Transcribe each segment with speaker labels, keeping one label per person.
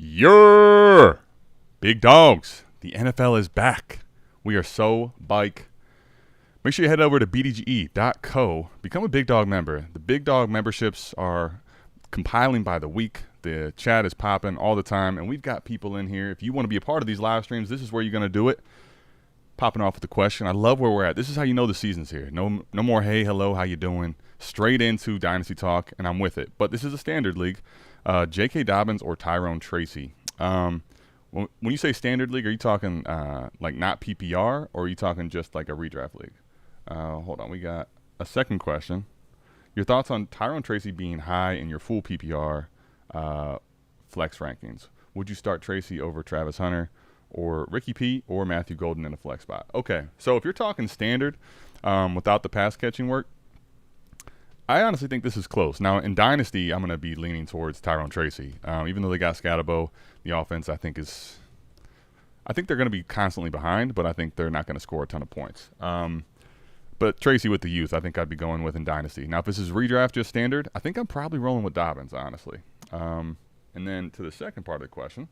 Speaker 1: Yer! Big dogs. The NFL is back. We are so bike. Make sure you head over to bdge.co. Become a Big Dog member. The Big Dog memberships are compiling by the week. The chat is popping all the time, and we've got people in here. If you want to be a part of these live streams, this is where you're going to do it. Popping off with the question. I love where we're at. This is how you know the season's here. No more hey, hello, how you doing? Straight into Dynasty Talk, and I'm with it. But this is a standard league. J.K. Dobbins or Tyrone Tracy. When you say standard league, are you talking like not PPR, or are you talking just like a redraft league? Hold on, we got a second question. Your thoughts on Tyrone Tracy being high in your full PPR flex rankings? Would you start Tracy over Travis Hunter or Ricky P or Matthew Golden in a flex spot? Okay, so if you're talking standard without the pass catching work, I honestly think this is close. Now, in Dynasty, I'm going to be leaning towards Tyrone Tracy. Even though they got Scatabo, the offense, I think they're going to be constantly behind, but I think they're not going to score a ton of points. But Tracy with the youth, I think I'd be going with in Dynasty. Now, if this is redraft just standard, I think I'm probably rolling with Dobbins, honestly. And then to the second part of the question,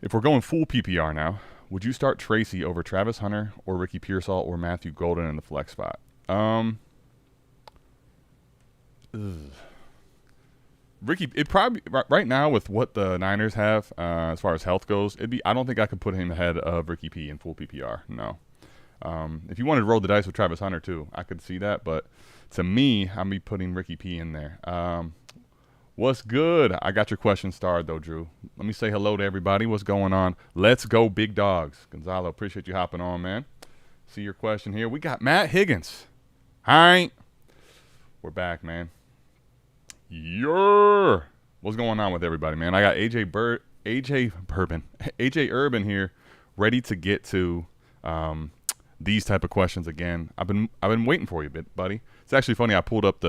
Speaker 1: if we're going full PPR now, would you start Tracy over Travis Hunter or Ricky Pearsall or Matthew Golden in the flex spot? Ricky, it probably right now with what the Niners have as far as health goes, I don't think I could put him ahead of Ricky P in full PPR. No. If you wanted to roll the dice with Travis Hunter too, I could see that. But to me, I'm be putting Ricky P in there. What's good? I got your question starred though, Drew. Let me say hello to everybody. What's going on? Let's go, Big Dogs. Gonzalo, appreciate you hopping on, man. See your question here. We got Matt Higgins. Hi. We're back, man. What's going on with everybody, man? I got AJ Urban here, ready to get to these type of questions again. I've been waiting for you a bit, buddy. It's actually funny. I pulled up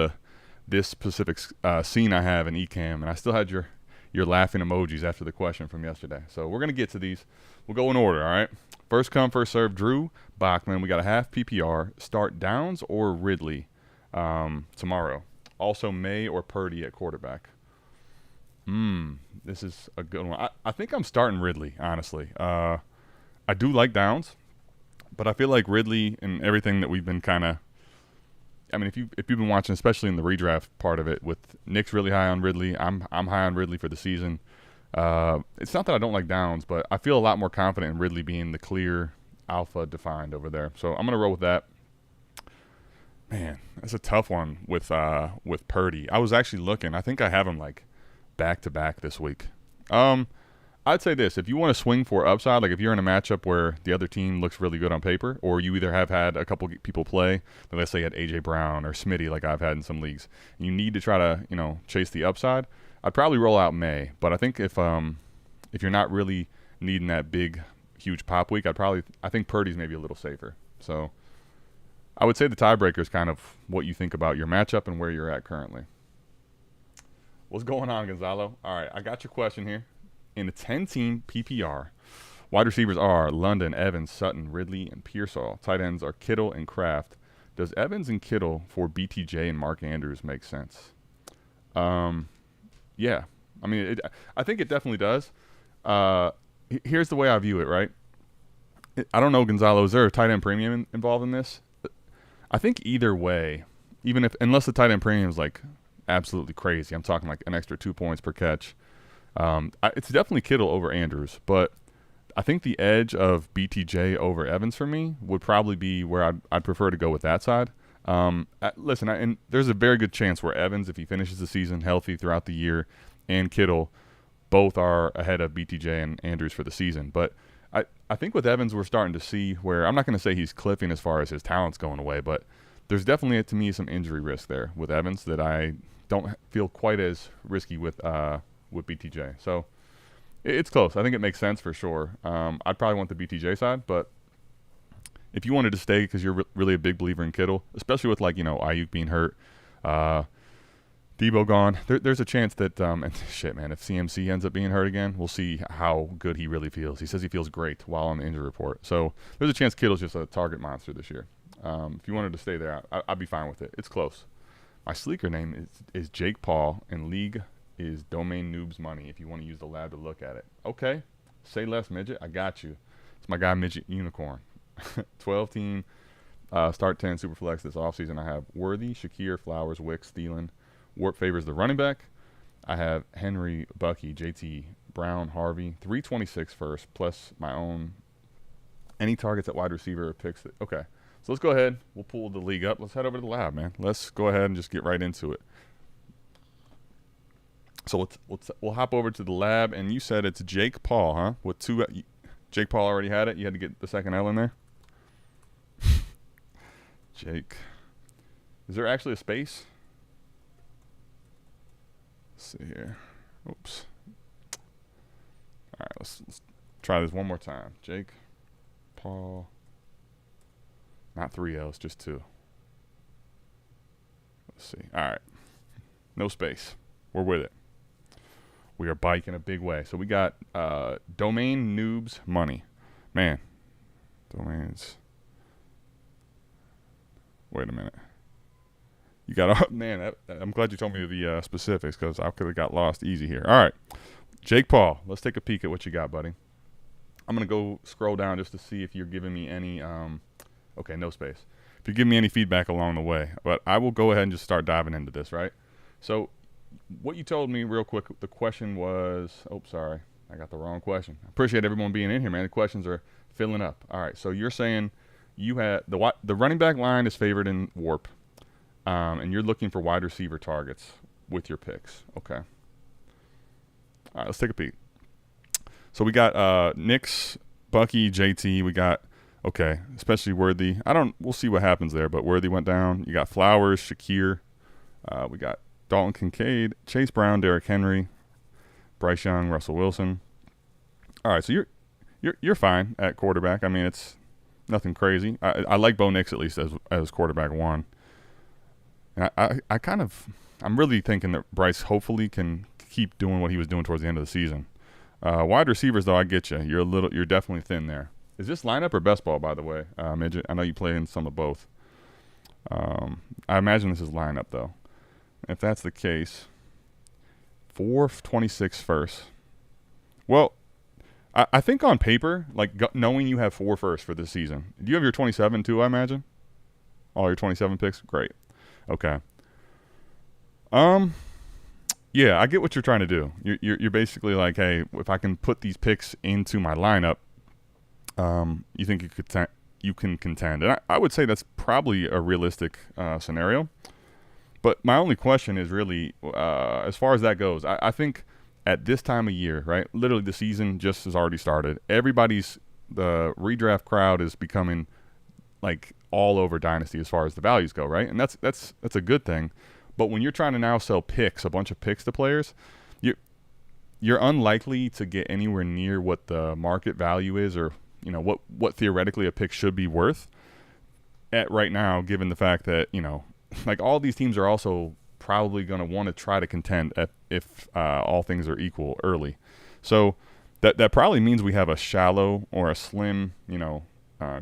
Speaker 1: this specific scene I have in Ecamm, and I still had your laughing emojis after the question from yesterday. So we're gonna get to these. We'll go in order, all right? First come, first serve. Drew Bachman. We got a half PPR. Start Downs or Ridley tomorrow. Also, May or Purdy at quarterback. This is a good one. I think I'm starting Ridley, honestly. I do like Downs, but I feel like Ridley and everything that we've been kind of. I mean, if you've been watching, especially in the redraft part of it, with Nick's really high on Ridley, I'm high on Ridley for the season. It's not that I don't like Downs, but I feel a lot more confident in Ridley being the clear alpha defined over there. So I'm gonna roll with that. Man, that's a tough one with Purdy. I was actually looking. I think I have him like back to back this week. I'd say this: if you want to swing for upside, like if you're in a matchup where the other team looks really good on paper, or you either have had a couple people play, like let's say you had AJ Brown or Smitty, like I've had in some leagues, and you need to try to chase the upside, I'd probably roll out May. But I think if you're not really needing that big, huge pop week, I think Purdy's maybe a little safer. So I would say the tiebreaker is kind of what you think about your matchup and where you're at currently. What's going on, Gonzalo? All right, I got your question here. In a 10-team PPR, wide receivers are London, Evans, Sutton, Ridley, and Pearsall. Tight ends are Kittle and Kraft. Does Evans and Kittle for BTJ and Mark Andrews make sense? Yeah. I mean, I think it definitely does. Here's the way I view it, right? I don't know, Gonzalo, is there a tight end premium involved in this? I think either way, unless the tight end premium is like absolutely crazy, I'm talking like an extra 2 points per catch. It's definitely Kittle over Andrews, but I think the edge of BTJ over Evans for me would probably be where I'd prefer to go with that side. Listen, and there's a very good chance where Evans, if he finishes the season healthy throughout the year, and Kittle both are ahead of BTJ and Andrews for the season. But I think with Evans, we're starting to see where I'm not going to say he's cliffing as far as his talent's going away, but there's definitely, to me, some injury risk there with Evans that I don't feel quite as risky with BTJ. So it's close. I think it makes sense for sure. I'd probably want the BTJ side, but if you wanted to stay because you're really a big believer in Kittle, especially with Ayuk being hurt, Debo gone, there's a chance that and shit, man, if CMC ends up being hurt again, we'll see how good he really feels. He says he feels great while on the injury report. So there's a chance Kittle's just a target monster this year. If you wanted to stay there, I'd be fine with it. It's close. My sleeker name is Jake Paul in League is domain noobs money if you want to use the lab to look at it. Okay. Say less, Midget. I got you. It's my guy, Midget Unicorn. 12 team, start 10 Superflex this offseason. I have Worthy, Shakir, Flowers, Wicks, Thielen. Warp favors the running back. I have Henry, Bucky, JT, Brown, Harvey. 326 first, plus my own. Any targets at wide receiver or picks. Okay. So let's go ahead. We'll pull the league up. Let's head over to the lab, man. Let's go ahead and just get right into it. So we'll hop over to the lab, and you said it's Jake Paul, huh? With two. Jake Paul already had it. You had to get the second L in there. Jake. Is there actually a space? Let's see here. Oops. All right, let's try this one more time. Jake Paul. Not 3 L's, just 2. Let's see. All right. No space. We're with it. We are biking a big way. So we got domain noobs money. Man. Domains. Wait a minute. You got, man, I'm glad you told me the specifics because I could have got lost easy here. All right. Jake Paul, let's take a peek at what you got, buddy. I'm going to go scroll down just to see if you're giving me any okay, no space. If you give me any feedback along the way. But I will go ahead and just start diving into this, right? So what you told me real quick, the question was, oh, sorry. I got the wrong question. I appreciate everyone being in here, man. The questions are filling up. All right, so you're saying you had the running back line is favored in Warp, and you're looking for wide receiver targets with your picks. Okay. All right, let's take a peek. So we got Knicks, Bucky, JT. We got, okay, especially Worthy. We'll see what happens there, but Worthy went down. You got Flowers, Shakir. We got Dalton Kincaid, Chase Brown, Derrick Henry, Bryce Young, Russell Wilson. All right, so you're fine at quarterback. I mean, it's nothing crazy. I like Bo Nix at least as quarterback 1. And I'm really thinking that Bryce hopefully can keep doing what he was doing towards the end of the season. Wide receivers, though, I get you. You're definitely thin there. Is this lineup or best ball, by the way, Midget? I know you play in some of both. I imagine this is lineup, though. If that's the case, 426 first. Well, I think on paper, like knowing you have 4 first for this season. Do you have your 27 too, I imagine? All your 27 picks? Great. Okay. Yeah, I get what you're trying to do. You're basically like, hey, if I can put these picks into my lineup, you think you can contend. And I would say that's probably a realistic scenario. But my only question is really, as far as that goes, I think at this time of year, right, literally the season just has already started. The redraft crowd is becoming like all over Dynasty as far as the values go, right? And that's a good thing. But when you're trying to now sell picks, a bunch of picks to players, you're unlikely to get anywhere near what the market value is, or what theoretically a pick should be worth at right now, given the fact that like all these teams are also probably going to want to try to contend if all things are equal early. So that probably means we have a shallow or a slim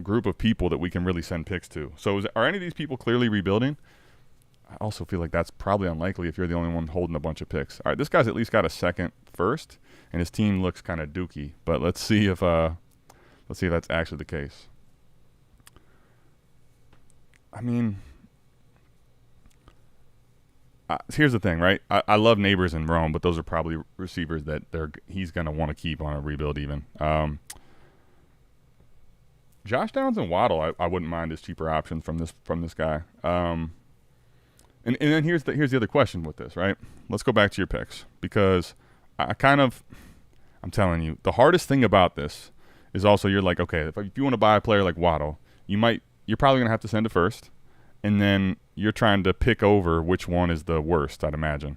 Speaker 1: group of people that we can really send picks to. So are any of these people clearly rebuilding? I also feel like that's probably unlikely if you're the only one holding a bunch of picks. All right, this guy's at least got a second first, and his team looks kind of dookie. But let's see if that's actually the case. I mean, here's the thing, right? I love Neighbors and Rome, but those are probably receivers that he's going to want to keep on a rebuild even. Josh Downs and Waddle, I wouldn't mind as cheaper options from this guy. And then here's the other question with this, right? Let's go back to your picks, because I'm telling you, the hardest thing about this is also you're like, okay, if you want to buy a player like Waddle, you're probably going to have to send it first, and then you're trying to pick over which one is the worst, I'd imagine.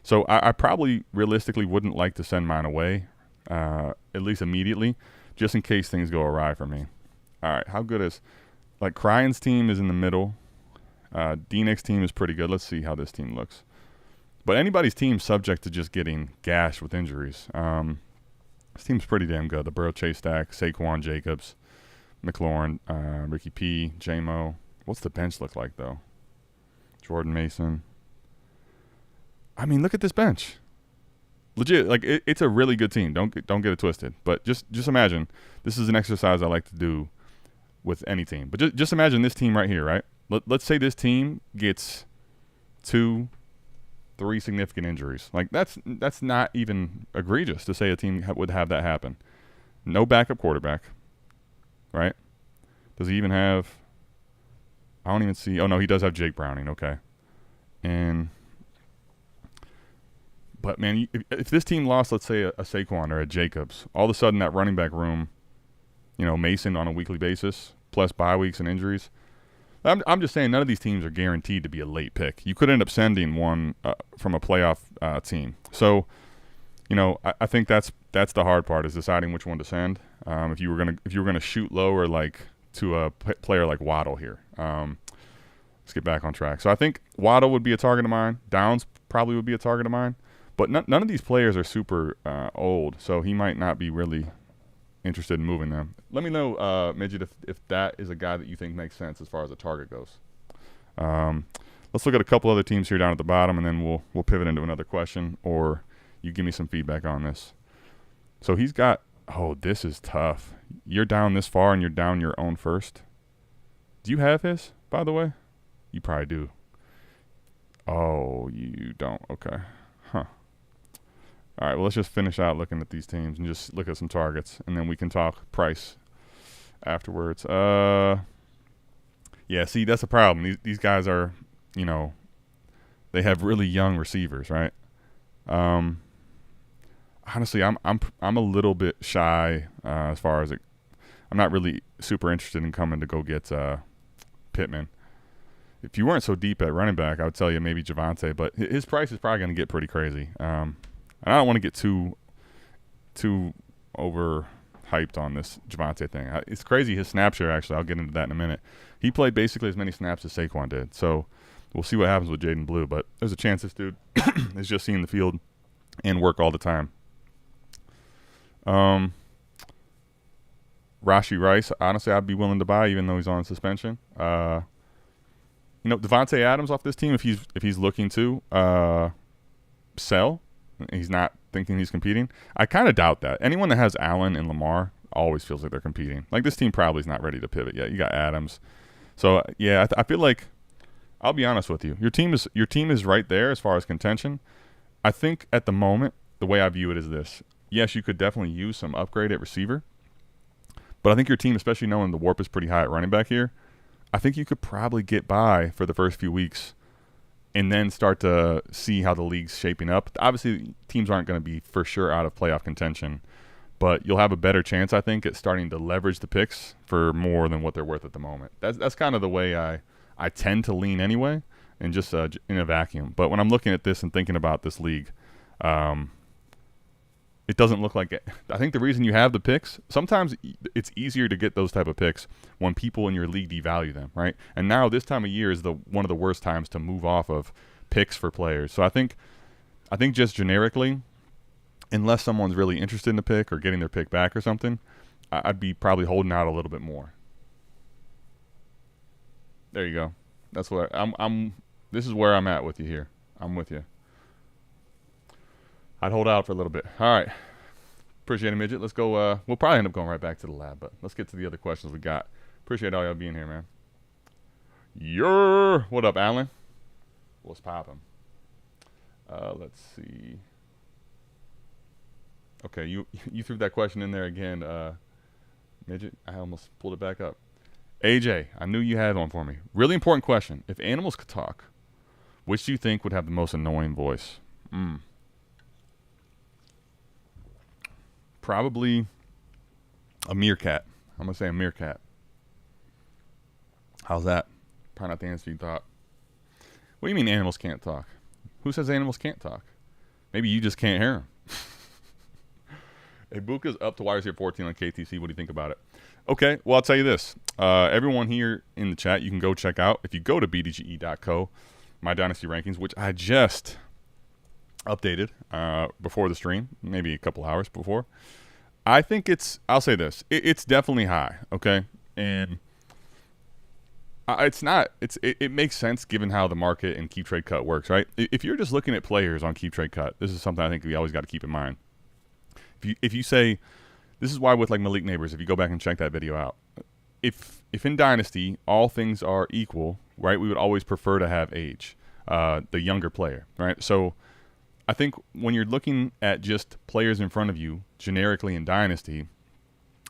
Speaker 1: So I probably realistically wouldn't like to send mine away, at least immediately, just in case things go awry for me. All right, how good is – like Cryan's team is in the middle. D-Nick's team is pretty good. Let's see how this team looks. But anybody's team subject to just getting gashed with injuries. This team's pretty damn good. The Burrow Chase stack, Saquon Jacobs, McLaurin, Ricky P, J-Mo. What's the bench look like, though? Jordan Mason. I mean, look at this bench. legit, like it's a really good team. Don't get it twisted. But just imagine, this is an exercise I like to do with any team. But just imagine this team right here, right? Let's say this team gets 2-3 significant injuries. Like that's not even egregious to say a team would have that happen. No backup quarterback, right? Does he even have? I don't even see. Oh no, he does have Jake Browning. Okay, but man, if this team lost, let's say a Saquon or a Jacobs, all of a sudden that running back room, Mason on a weekly basis plus bye weeks and injuries. I'm just saying none of these teams are guaranteed to be a late pick. You could end up sending one from a playoff team. So, I think that's the hard part is deciding which one to send. If you were gonna shoot low or like to a player like Waddle here. Let's get back on track. So I think Waddle would be a target of mine. Downs probably would be a target of mine. But none of these players are super old, so he might not be really interested in moving them. Let me know, Midget, if that is a guy that you think makes sense as far as a target goes. Let's look at a couple other teams here down at the bottom, and then we'll pivot into another question, or you give me some feedback on this. So he's got – oh, this is tough. You're down this far, and you're down your own first. Do you have his, by the way? You probably do. Oh, you don't. Okay. Huh. All right, well, let's just finish out looking at these teams and just look at some targets, and then we can talk price afterwards. Yeah, see, that's the problem. These guys are, they have really young receivers, right? Honestly, I'm a little bit shy as far as it. I'm not really super interested in coming to go get Pittman. If you weren't so deep at running back, I would tell you maybe Javonte, but his price is probably going to get pretty crazy. I don't want to get too overhyped on this Javonte thing. It's crazy his snap share, actually. I'll get into that in a minute. He played basically as many snaps as Saquon did. So we'll see what happens with Jaden Blue. But there's a chance this dude is just seeing the field and work all the time. Rashee Rice, honestly, I'd be willing to buy even though he's on suspension. Devontae Adams off this team, if he's looking to sell, he's not thinking he's competing. I kind of doubt that. Anyone that has Allen and Lamar always feels like they're competing. Like this team probably is not ready to pivot yet. You got Adams, so yeah, I feel like I'll be honest with you. Your team is right there as far as contention. I think at the moment the way I view it is this: yes, you could definitely use some upgrade at receiver, but I think your team, especially knowing the warp is pretty high at running back here, I think you could probably get by for the first few weeks and then start to see how the league's shaping up. Obviously, teams aren't going to be for sure out of playoff contention, but you'll have a better chance, I think, at starting to leverage the picks for more than what they're worth at the moment. That's kind of the way I tend to lean anyway, and just in a vacuum. But when I'm looking at this and thinking about this league, it doesn't look like it. I think the reason you have the picks, sometimes it's easier to get those type of picks when people in your league devalue them, right? And now this time of year is one of the worst times to move off of picks for players. So I think just generically, unless someone's really interested in the pick or getting their pick back or something, I'd be probably holding out a little bit more. There you go. That's what this is where I'm at with you here. I'm with you. I'd hold out for a little bit. All right. Appreciate it, Midget. Let's go. We'll probably end up going right back to the lab, but let's get to the other questions we got. Appreciate all y'all being here, man. What up, Alan? What's poppin'? Let's see. Okay, you threw that question in there again, Midget. I almost pulled it back up. AJ, I knew you had one for me. Really important question. If animals could talk, which do you think would have the most annoying voice? Probably a meerkat. I'm going to say a meerkat. How's that? Probably not the answer you thought. What do you mean animals can't talk? Who says animals can't talk? Maybe you just can't hear them. Ibuka's up to wide receiver 14 on KTC. What do you think about it? Okay, well, I'll tell you this. Everyone here in the chat, you can go check out. If you go to bdge.co, my Dynasty rankings, which I just updated before the stream, maybe a couple hours before. I think I'll say this. It's definitely high, okay? And It's not. It makes sense given how the market and keep trade cut works, right? If you're just looking at players on keep trade cut, this is something I think we always got to keep in mind. If you say, this is why with like Malik Neighbors, if you go back and check that video out, if in Dynasty all things are equal, right, we would always prefer to have age, the younger player, right? So I think when you're looking at just players in front of you generically in Dynasty,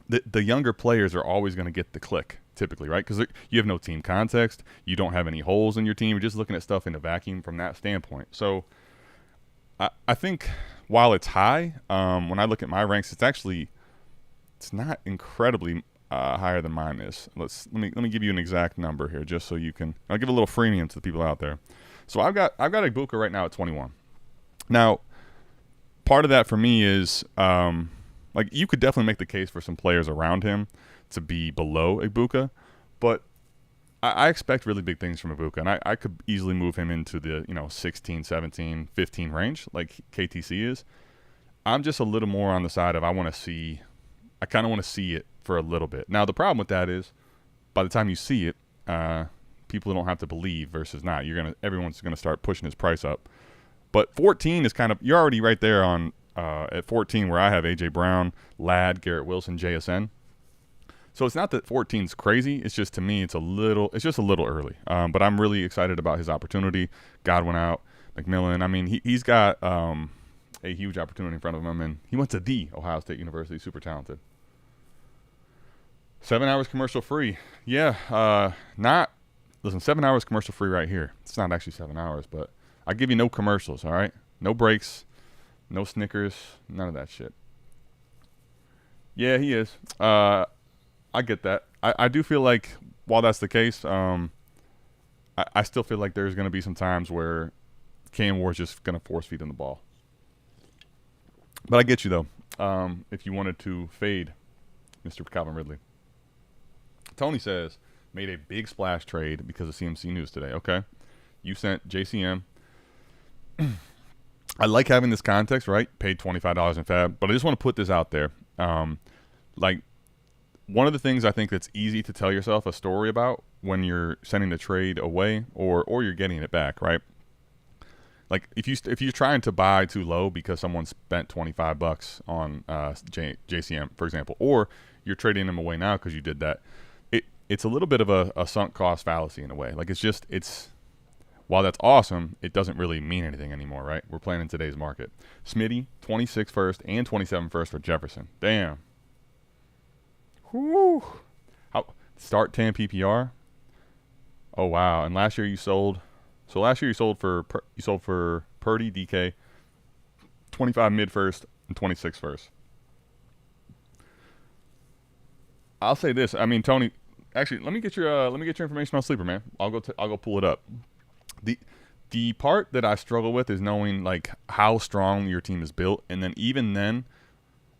Speaker 1: the younger players are always going to get the click typically, right? Because you have no team context, you don't have any holes in your team, you're just looking at stuff in a vacuum from that standpoint. So I think while it's high, when I look at my ranks, it's not incredibly higher than mine is. Let me give you an exact number here, just so you can. I'll give a little freemium to the people out there. So I've got Ibuka right now at 21. Now, part of that for me is like you could definitely make the case for some players around him to be below Ibuka, but I expect really big things from Ibuka, and I could easily move him into the 16, 17, 15 range like KTC is. I'm just a little more on the side of I kind of want to see it for a little bit. Now the problem with that is by the time you see it, people don't have to believe versus not. Everyone's gonna start pushing his price up. But 14 is kind of, you're already right there on at 14 where I have AJ Brown, Ladd, Garrett Wilson, JSN. So it's not that 14's crazy. It's just, to me, it's just a little early. But I'm really excited about his opportunity. Godwin out, McMillan. I mean, he's got a huge opportunity in front of him, and he went to the Ohio State University. Super talented. 7 hours commercial free. Yeah, listen, 7 hours commercial free right here. It's not actually 7 hours, but I give you no commercials, all right? No breaks, no Snickers, none of that shit. Yeah, he is. I get that. I do feel like while that's the case, I still feel like there's going to be some times where Cam Ward's just going to force feed him the ball. But I get you, though, if you wanted to fade Mr. Calvin Ridley. Tony says, made a big splash trade because of CMC news today. Okay. You sent JCM. I like having this context, right? Paid $25 in fab, but I just want to put this out there. Like, one of the things I think that's easy to tell yourself a story about when you're sending the trade away or you're getting it back, right? Like if you're trying to buy too low because someone spent $25 on JCM, for example, or you're trading them away now because you did that, it's a little bit of a sunk cost fallacy in a way. Like it's while that's awesome, it doesn't really mean anything anymore, right? We're playing in today's market. Smitty, 26 first and 27 first for Jefferson. Damn. Whoo. Start 10 PPR. Oh wow! And last year you sold. So last year you sold for Purdy, DK, 25 mid first and 26 first. I'll say this. I mean, Tony. Actually, let me get your information on Sleeper, man. I'll go pull it up. The part that I struggle with is knowing like how strong your team is built, and then even then.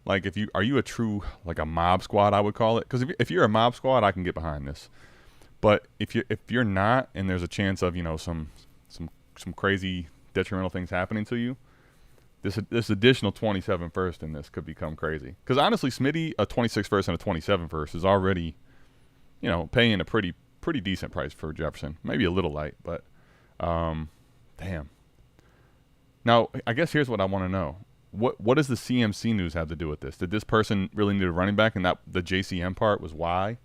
Speaker 1: Like, are you a true, like a mob squad, I would call it? Because if you're a mob squad, I can get behind this. But if you're not, and there's a chance of some crazy detrimental things happening to you, this additional 27 first in this could become crazy. Because honestly, Smitty, a 26 first and a 27 first is already, paying a pretty decent price for Jefferson. Maybe a little light, but damn. Now, I guess here's what I want to know. What does the CMC news have to do with this? Did this person really need a running back, and that the JCM part was why?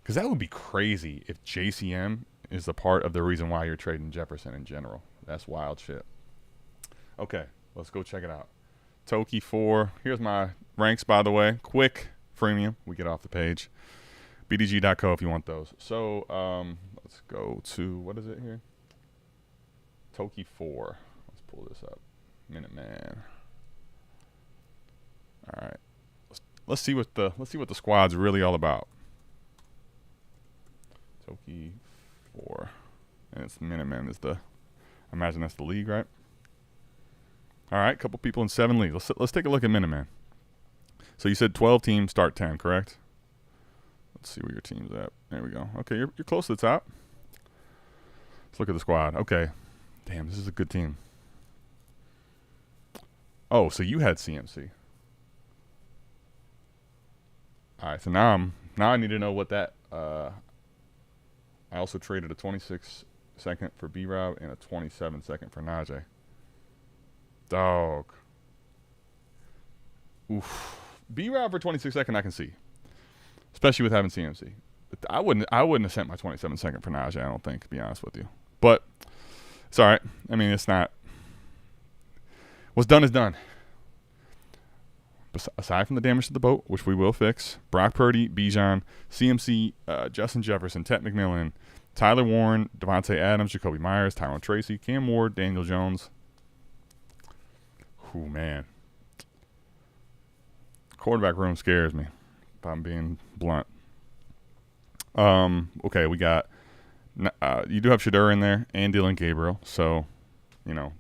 Speaker 1: Because that would be crazy if JCM is the part of the reason why you're trading Jefferson in general. That's wild shit. Okay, let's go check it out. Toki 4. Here's my ranks, by the way. Quick freemium. We get off the page. BDG.co if you want those. So let's go to, what is it here? Toki 4. Let's pull this up. Minuteman. All right, let's see what the squad's really all about. Toki 4, and it's Minuteman is I imagine that's the league, right? All right, couple people in 7 leagues. Let's take a look at Minuteman. So you said 12 teams start 10, correct? Let's see where your team's at. There we go. Okay, you're close to the top. Let's look at the squad. Okay, damn, this is a good team. Oh, so you had CMC. All right, so now I need to know what that I also traded a 26-second for B-Rob and a 27-second for Najee. Dog. Oof. B-Rob for 26-second I can see, especially with having CMC. But I wouldn't have sent my 27-second for Najee, I don't think, to be honest with you. But it's all right. I mean, it's not. What's done is done. Aside from the damage to the boat, which we will fix, Brock Purdy, Bijan, CMC, Justin Jefferson, Ted McMillan, Tyler Warren, Devontae Adams, Jacoby Myers, Tyrone Tracy, Cam Ward, Daniel Jones. Ooh, man. Quarterback room scares me, if I'm being blunt. Okay, we got you do have Shedeur in there and Dylan Gabriel, so, you know,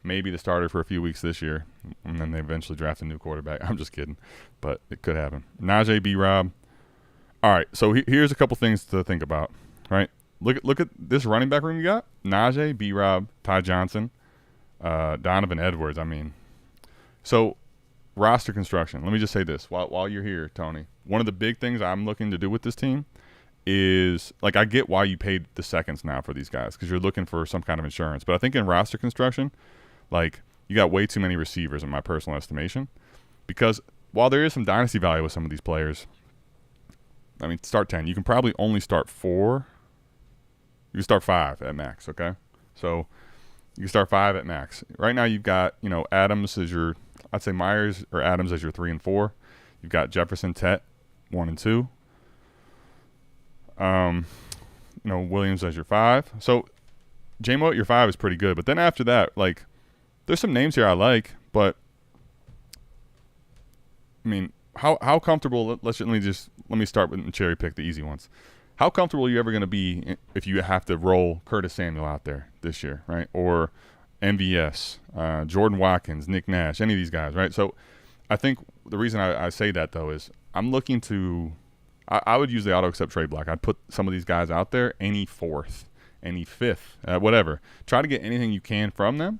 Speaker 1: maybe the starter for a few weeks this year, and then they eventually draft a new quarterback. I'm just kidding, but it could happen. Najee, B-Rob. All right, so here's a couple things to think about, right? Look at this running back room you got. Najee, B-Rob, Ty Johnson, Donovan Edwards. I mean, so roster construction. Let me just say this while you're here, Tony. One of the big things I'm looking to do with this team is, like, I get why you paid the seconds now for these guys because you're looking for some kind of insurance. But I think in roster construction, like, you got way too many receivers in my personal estimation, because while there is some dynasty value with some of these players, I mean, start 10. You can probably only start 4. You can start 5 at max, okay? So you can start 5 at max. Right now you've got, you know, Adams as your, I'd say Myers or Adams as your 3 and 4. You've got Jefferson, Tet, 1 and 2. You know, Williams as your 5. So J-Mo at your 5 is pretty good. But then after that, like, there's some names here I like, but I mean, how comfortable? Let me start with and cherry pick the easy ones. How comfortable are you ever going to be if you have to roll Curtis Samuel out there this year, right? Or MVS, Jordan Watkins, Nick Nash, any of these guys, right? So I think the reason I say that, though, is I'm looking to I would use the auto-accept trade block. I'd put some of these guys out there, any 4th, any 5th, whatever. Try to get anything you can from them,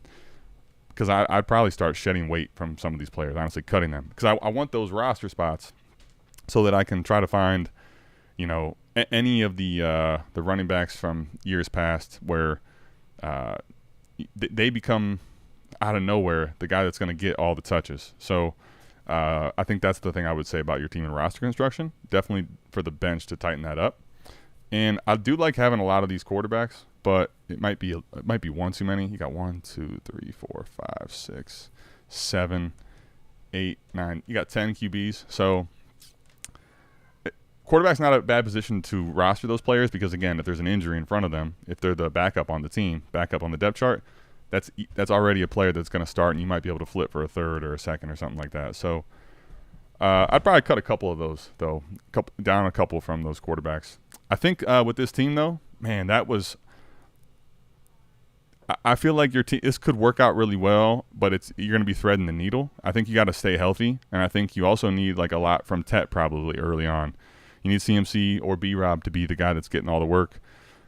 Speaker 1: because I'd probably start shedding weight from some of these players, honestly, cutting them. Because I want those roster spots so that I can try to find, you know, any of the running backs from years past where they become, out of nowhere, the guy that's going to get all the touches. So I think that's the thing I would say about your team and roster construction. Definitely for the bench to tighten that up. And I do like having a lot of these quarterbacks, but it might be one too many. You got 1, 2, 3, 4, 5, 6, 7, 8, 9. You got 10 QBs. So quarterback's not a bad position to roster those players because, again, if there's an injury in front of them, if they're the backup on the team, backup on the depth chart, that's already a player that's going to start, and you might be able to flip for a 3rd or a 2nd or something like that. So I'd probably cut a couple of those, though, down a couple from those quarterbacks. I think with this team, though, man, that was – I feel like your team – this could work out really well, but you're going to be threading the needle. I think you got to stay healthy, and I think you also need, like, a lot from Tet probably early on. You need CMC or B-Rob to be the guy that's getting all the work.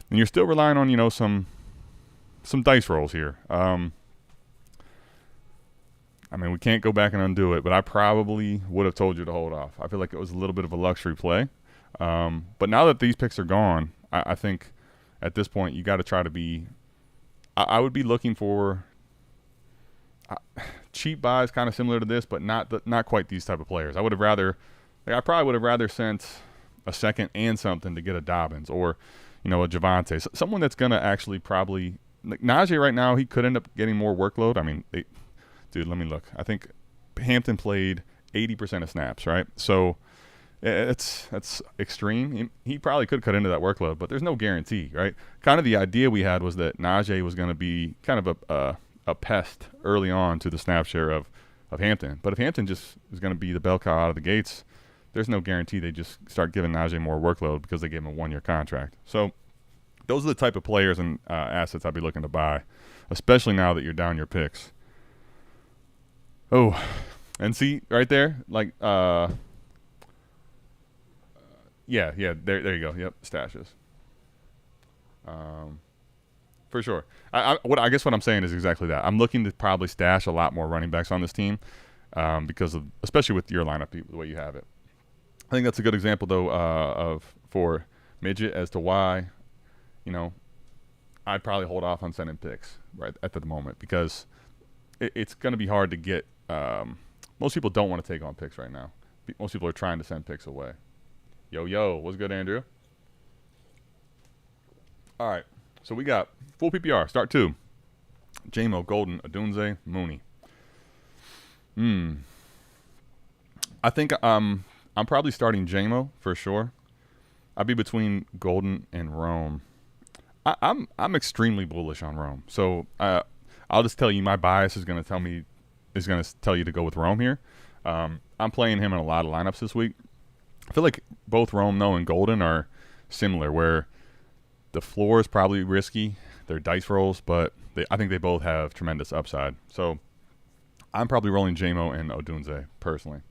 Speaker 1: And you're still relying on, you know, some dice rolls here. I mean, we can't go back and undo it, but I probably would have told you to hold off. I feel like it was a little bit of a luxury play. But now that these picks are gone, I think at this point you got to try to be – I would be looking for cheap buys kind of similar to this, but not quite these type of players. I would have rather – I probably would have rather sent a second and something to get a Dobbins or, you know, a Javonte. Someone that's going to actually probably – like Najee right now, he could end up getting more workload. I mean, dude, let me look. I think Hampton played 80% of snaps, right? So that's extreme. He probably could cut into that workload, but there's no guarantee, right? Kind of the idea we had was that Najee was going to be kind of a pest early on to the snap share of Hampton. But if Hampton just is going to be the bell cow out of the gates, there's no guarantee they just start giving Najee more workload because they gave him a 1-year contract. So those are the type of players and assets I'd be looking to buy, especially now that you're down your picks. Oh, and see right there, like, yeah, there you go. Yep, stashes. For sure. I guess what I'm saying is exactly that. I'm looking to probably stash a lot more running backs on this team because of, especially with your lineup the way you have it. I think that's a good example though for Midget as to why I'd probably hold off on sending picks right at the moment because it's going to be hard to get. Most people don't want to take on picks right now. Most people are trying to send picks away. Yo, what's good, Andrew? All right, so we got full PPR. Start 2. JMO, Golden, Odunze, Mooney. I think I'm probably starting JMO for sure. I'd be between Golden and Rome. I'm extremely bullish on Rome. So I'll just tell you my bias is going to tell you to go with Rome here. I'm playing him in a lot of lineups this week. I feel like both Rome though and Golden are similar, where the floor is probably risky. They're dice rolls, but I think they both have tremendous upside. So I'm probably rolling JMO and Odunze personally.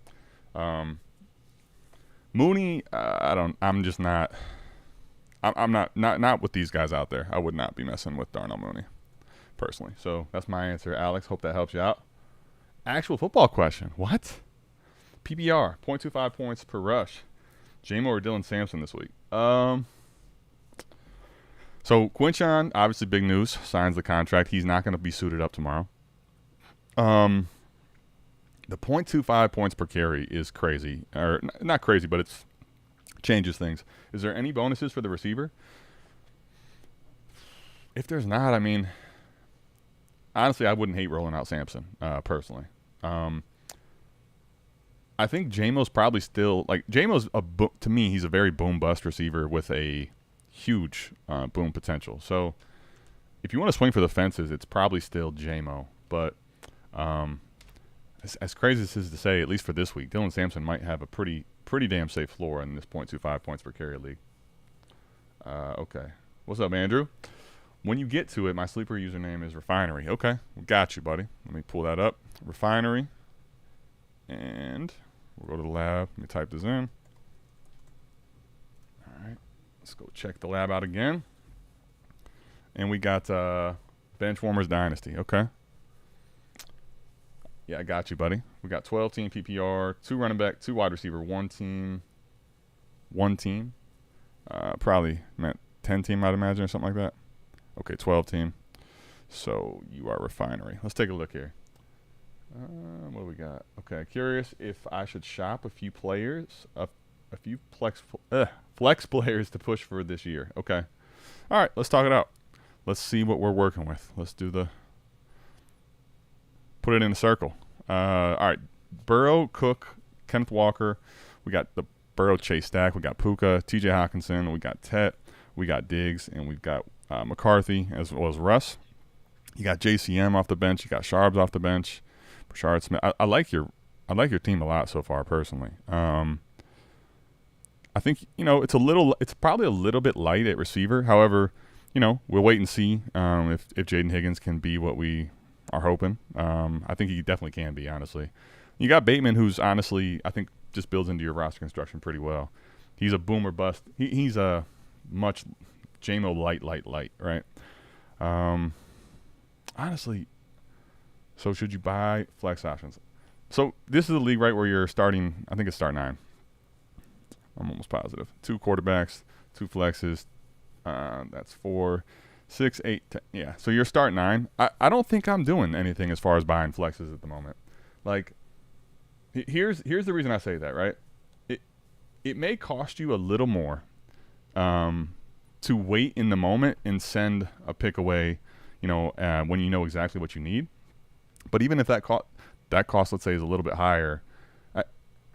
Speaker 1: Mooney, I'm just not. I'm not with these guys out there. I would not be messing with Darnell Mooney personally. So that's my answer, Alex. Hope that helps you out. Actual football question. What? PPR, 0.25 points per rush. JMO or Dylan Sampson this week? So Quinchon, obviously big news, signs the contract. He's not going to be suited up tomorrow. The 0.25 points per carry is crazy. Or not crazy, but it's changes things. Is there any bonuses for the receiver? If there's not, I mean, honestly, I wouldn't hate rolling out Sampson, personally. I think JMO's probably still, like, JMO's, to me, he's a very boom-bust receiver with a huge boom potential. So if you want to swing for the fences, it's probably still JMO. But as crazy as this is to say, at least for this week, Dylan Sampson might have a pretty damn safe floor in this 0.25 points per carry league. Okay. What's up, Andrew? When you get to it, my sleeper username is Refinery. Okay. Got you, buddy. Let me pull that up. Refinery. And we'll go to the lab. Let me type this in. All right. Let's go check the lab out again. And we got Benchwarmers Dynasty. Okay. Yeah, I got you, buddy. We got 12-team PPR, 2 running back, 2 wide receiver, 1 team. Probably meant 10-team, I'd imagine, or something like that. Okay, 12-team. So you are Refinery. Let's take a look here. What do we got? Okay, curious if I should shop a few players, a few flex players to push for this year. Okay. All right, let's talk it out. Let's see what we're working with. Let's do put it in a circle. All right, Burrow, Cook, Kenneth Walker. We got the Burrow Chase stack. We got Puka, T.J. Hawkinson. We got Tet. We got Diggs, and we've got McCarthy as well as Russ. You got JCM off the bench. You got Sharps off the bench. Brashard Smith. I like your team a lot so far, personally. I think it's probably a little bit light at receiver. However, we'll wait and see if Jaden Higgins can be what we are hoping. I think he definitely can be, honestly. You got Bateman, who's honestly, I think, just builds into your roster construction pretty well. He's a boomer bust. He's a much JMO light, right? Honestly, so should you buy flex options? So this is a league, right, where you're starting, I think it's start 9. I'm almost positive. 2 quarterbacks, 2 flexes. That's 4, 6, 8, 10. Yeah, so you're start 9. I don't think I'm doing anything as far as buying flexes at the moment. Like, here's the reason I say that, right? It may cost you a little more to wait in the moment and send a pick away, when you know exactly what you need. But even if that cost, let's say, is a little bit higher,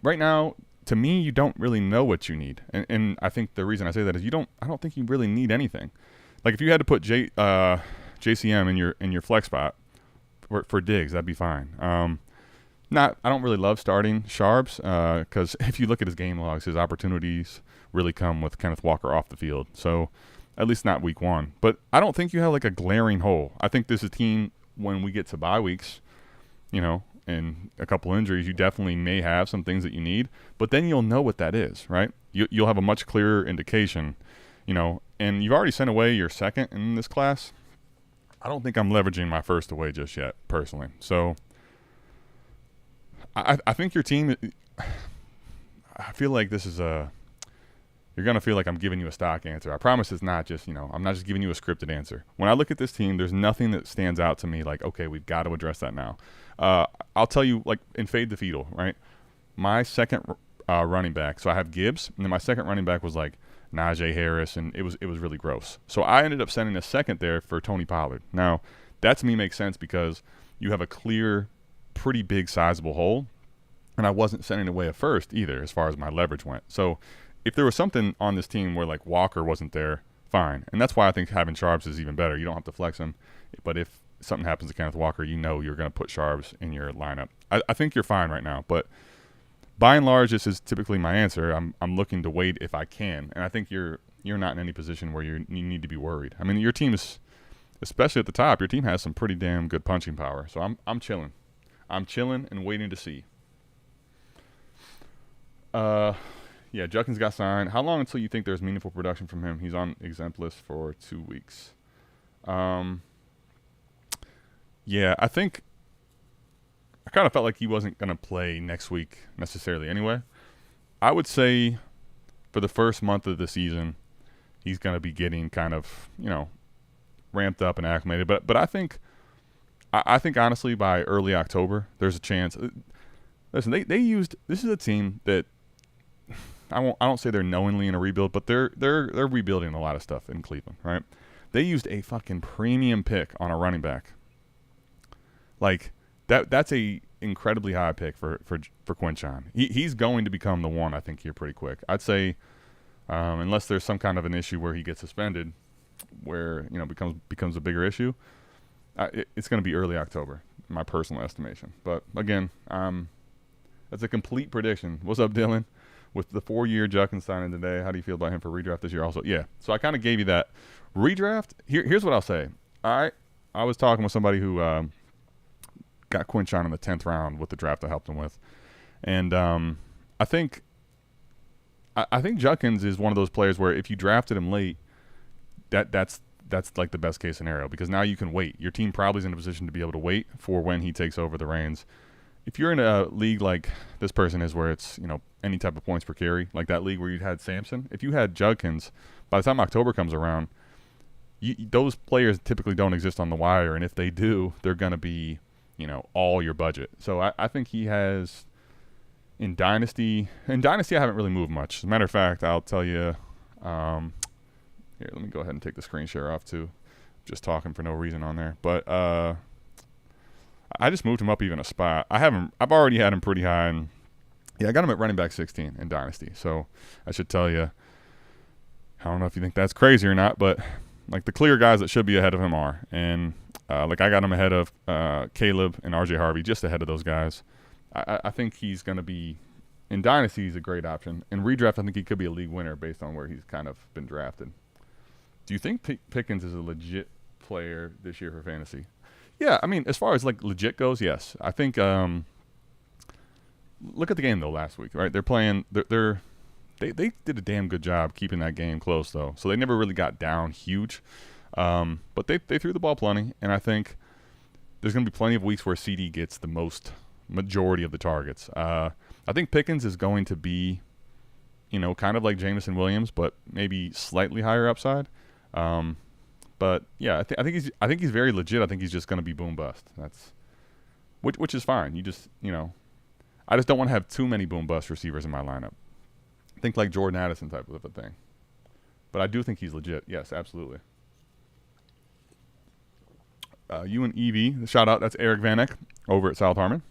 Speaker 1: right now, to me, you don't really know what you need. And I think the reason I say that is I don't think you really need anything. Like, if you had to put JCM in your flex spot for Diggs, that'd be fine. I don't really love starting Sharps because if you look at his game logs, his opportunities really come with Kenneth Walker off the field. So at least not week 1. But I don't think you have like a glaring hole. I think this is a team, when we get to bye weeks, and a couple injuries, you definitely may have some things that you need. But then you'll know what that is, right? You'll have a much clearer indication, and you've already sent away your second in this class. I don't think I'm leveraging my first away just yet, personally. So I think your team, I feel like this is you're going to feel like I'm giving you a stock answer. I promise it's not just, I'm not just giving you a scripted answer. When I look at this team, there's nothing that stands out to me like, okay, we've got to address that now. I'll tell you, like, in Fade the Fetal, right? My second running back, so I have Gibbs, and then my second running back was like Najee Harris, and it was really gross. So I ended up sending a second there for Tony Pollard. Now, that to me makes sense because you have a clear, pretty big, sizable hole, and I wasn't sending away a first either as far as my leverage went. So if there was something on this team where like Walker wasn't there, fine. And that's why I think having Sharps is even better. You don't have to flex him. But if something happens to Kenneth Walker, you're going to put Sharps in your lineup. I think you're fine right now. But by and large, this is typically my answer. I'm looking to wait if I can. And I think you're not in any position where you need to be worried. I mean, your team is, especially at the top, your team has some pretty damn good punching power. So I'm chilling. I'm chilling and waiting to see. Yeah, Judkins got signed. How long until you think there's meaningful production from him? He's on exempt list for 2 weeks. Yeah, I think I kind of felt like he wasn't going to play next week necessarily anyway. I would say for the first month of the season, he's going to be getting kind of, ramped up and acclimated. But I think honestly by early October, there's a chance. Listen, they used – this is a team that – I don't say they're knowingly in a rebuild, but they're rebuilding a lot of stuff in Cleveland, right? They used a fucking premium pick on a running back. Like that's a incredibly high pick for Quinshon. He's going to become the one, I think, here pretty quick. I'd say unless there's some kind of an issue where he gets suspended, where becomes a bigger issue, it's going to be early October, my personal estimation. But again, that's a complete prediction. What's up, Dylan? With the 4-year Judkins signing today, how do you feel about him for redraft this year also? Yeah, so I kind of gave you that. Redraft, here's what I'll say. I was talking with somebody who got Quinshon in the 10th round with the draft I helped him with. And I think Judkins is one of those players where if you drafted him late, that's like the best case scenario because now you can wait. Your team probably is in a position to be able to wait for when he takes over the reins. If you're in a league like this person is where it's, any type of points per carry, like that league where you had Sampson, if you had Judkins, by the time October comes around, those players typically don't exist on the wire, and if they do, they're going to be, all your budget. So I think he has, in Dynasty, I haven't really moved much. As a matter of fact, I'll tell you, here, let me go ahead and take the screen share off too. Just talking for no reason on there. But I just moved him up even a spot. I've already had him pretty high, and yeah, I got him at running back 16 in Dynasty. So I should tell you, I don't know if you think that's crazy or not, but like the clear guys that should be ahead of him are. And like I got him ahead of Caleb and RJ Harvey, just ahead of those guys. I think he's going to be, in Dynasty, he's a great option. In redraft, I think he could be a league winner based on where he's kind of been drafted. Do you think Pickens is a legit player this year for fantasy? Yeah, I mean, as far as like legit goes, yes. I think look at the game though last week, right? They're playing. They did a damn good job keeping that game close though, so they never really got down huge. But they threw the ball plenty, and I think there's going to be plenty of weeks where CD gets the majority of the targets. I think Pickens is going to be, kind of like Jameson Williams, but maybe slightly higher upside. But yeah, I think he's very legit. I think he's just going to be boom bust. That's which is fine. You just I just don't want to have too many boom bust receivers in my lineup. Think like Jordan Addison type of a thing. But I do think he's legit. Yes, absolutely. You and Evie, shout out. That's Eric Vanek over at South Harmon.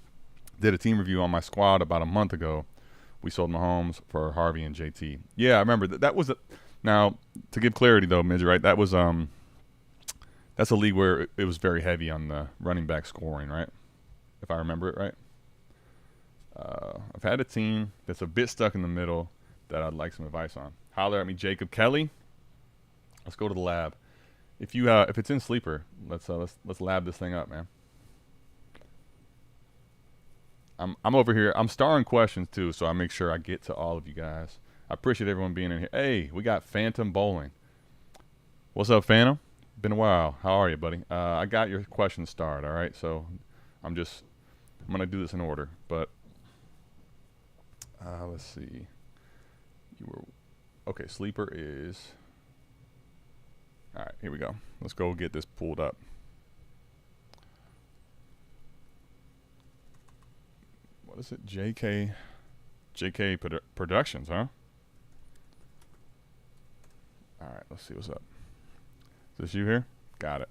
Speaker 1: Did a team review on my squad about a month ago. We sold Mahomes for Harvey and JT. Yeah, I remember that was now to give clarity though, Midge, right? That was that's a league where it was very heavy on the running back scoring, right? If I remember it right. I've had a team that's a bit stuck in the middle that I'd like some advice on. Holler at me, Jacob Kelly. Let's go to the lab. If it's in Sleeper, let's lab this thing up, man. I'm over here. I'm starring questions too, so I make sure I get to all of you guys. I appreciate everyone being in here. Hey, we got Phantom Bowling. What's up, Phantom? Been a while. How are you, buddy? I got your questions starred. All right, so I'm gonna do this in order, but let's see. You were Okay, sleeper is. All right, here we go. Let's go get this pulled up. What is it? JK Productions, huh? All right, let's see what's up. Is this you here? Got it.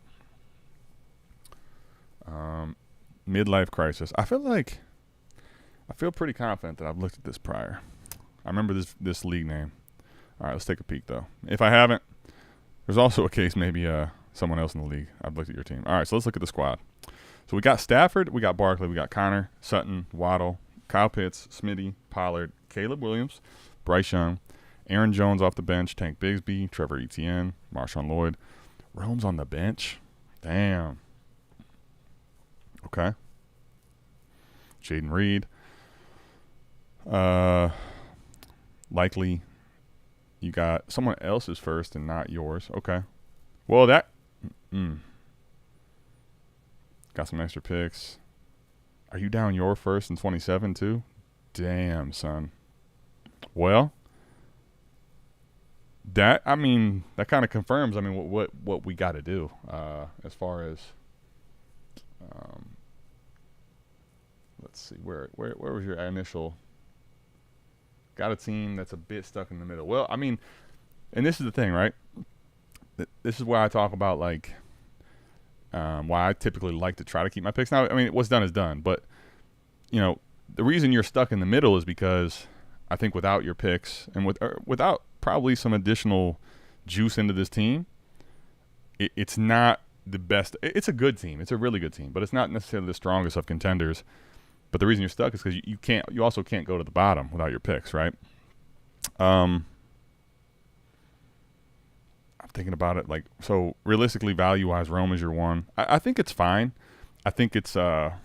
Speaker 1: Midlife crisis. I feel pretty confident that I've looked at this prior. I remember this league name. All right, let's take a peek though. If I haven't, there's also a case maybe someone else in the league. I've looked at your team. All right, so let's look at the squad. So we got Stafford, we got Barkley, we got Connor, Sutton, Waddle, Kyle Pitts, Smitty, Pollard, Caleb Williams, Bryce Young, Aaron Jones off the bench, Tank Bigsby, Trevor Etienne, Marshawn Lloyd. Rome's on the bench. Damn. Okay. Jaden Reed. Likely you got someone else's first and not yours. Okay. Well, that got some extra picks. Are you down your first in 27 too? Damn, son. Well, that kind of confirms what we got to do as far as let's see where was your initial. Got a team that's a bit stuck in the middle. Well, and this is the thing, right? This is where I talk about like why I typically like to try to keep my picks. Now, what's done is done, but the reason you're stuck in the middle is because I think without your picks and without probably some additional juice into this team, it's not the best. It's a good team. It's a really good team, but it's not necessarily the strongest of contenders. But the reason you're stuck is because you also can't go to the bottom without your picks, right? I'm thinking about it like, so realistically, value-wise, Rome is your one. I think it's fine. I think it's obviously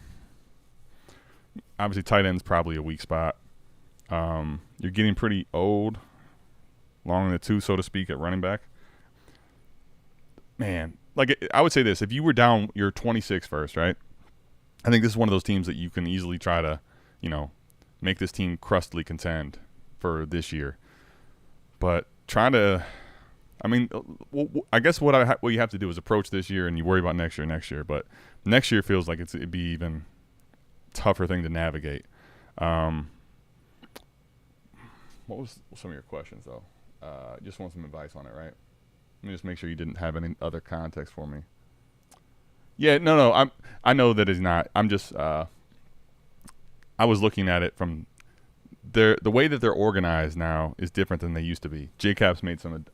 Speaker 1: tight end's probably a weak spot. You're getting pretty old, long in the tooth, so to speak, at running back. Man, like I would say this: if you were down your 26 first, right? I think this is one of those teams that you can easily try to, make this team crustily contend for this year. But trying to, I guess what you have to do is approach this year and you worry about next year. But next year feels like it'd be even tougher thing to navigate. What was some of your questions though? Just want some advice on it, right? Let me just make sure you didn't have any other context for me. Yeah, no. I know that it's not. I'm just. I was looking at it from the way that they're organized now is different than they used to be. JCap's made some.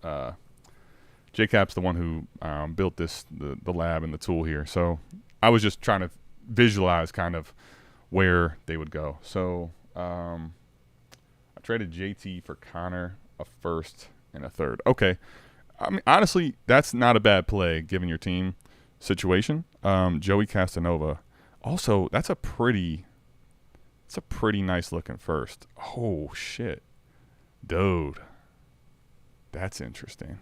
Speaker 1: JCap's the one who built the lab and the tool here. So I was just trying to visualize kind of where they would go. So I traded JT for Connor, a first and a third. Okay, honestly, that's not a bad play given your team situation. Joey Castanova, also that's a pretty nice looking first. Oh shit, dude, that's interesting.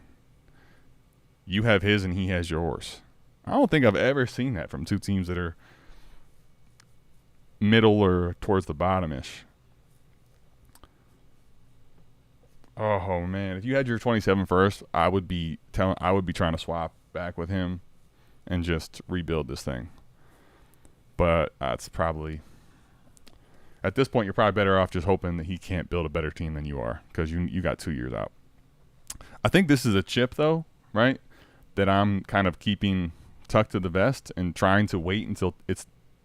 Speaker 1: You have his and he has yours. I don't think I've ever seen that from two teams that are middle or towards the bottom-ish. Oh man, if you had your 27 first, I would be trying to swap back with him and just rebuild this thing. But it's probably, at this point, you're probably better off just hoping that he can't build a better team than you are because you got 2 years out. I think this is a chip, though, right, that I'm kind of keeping tucked to the vest and trying to wait until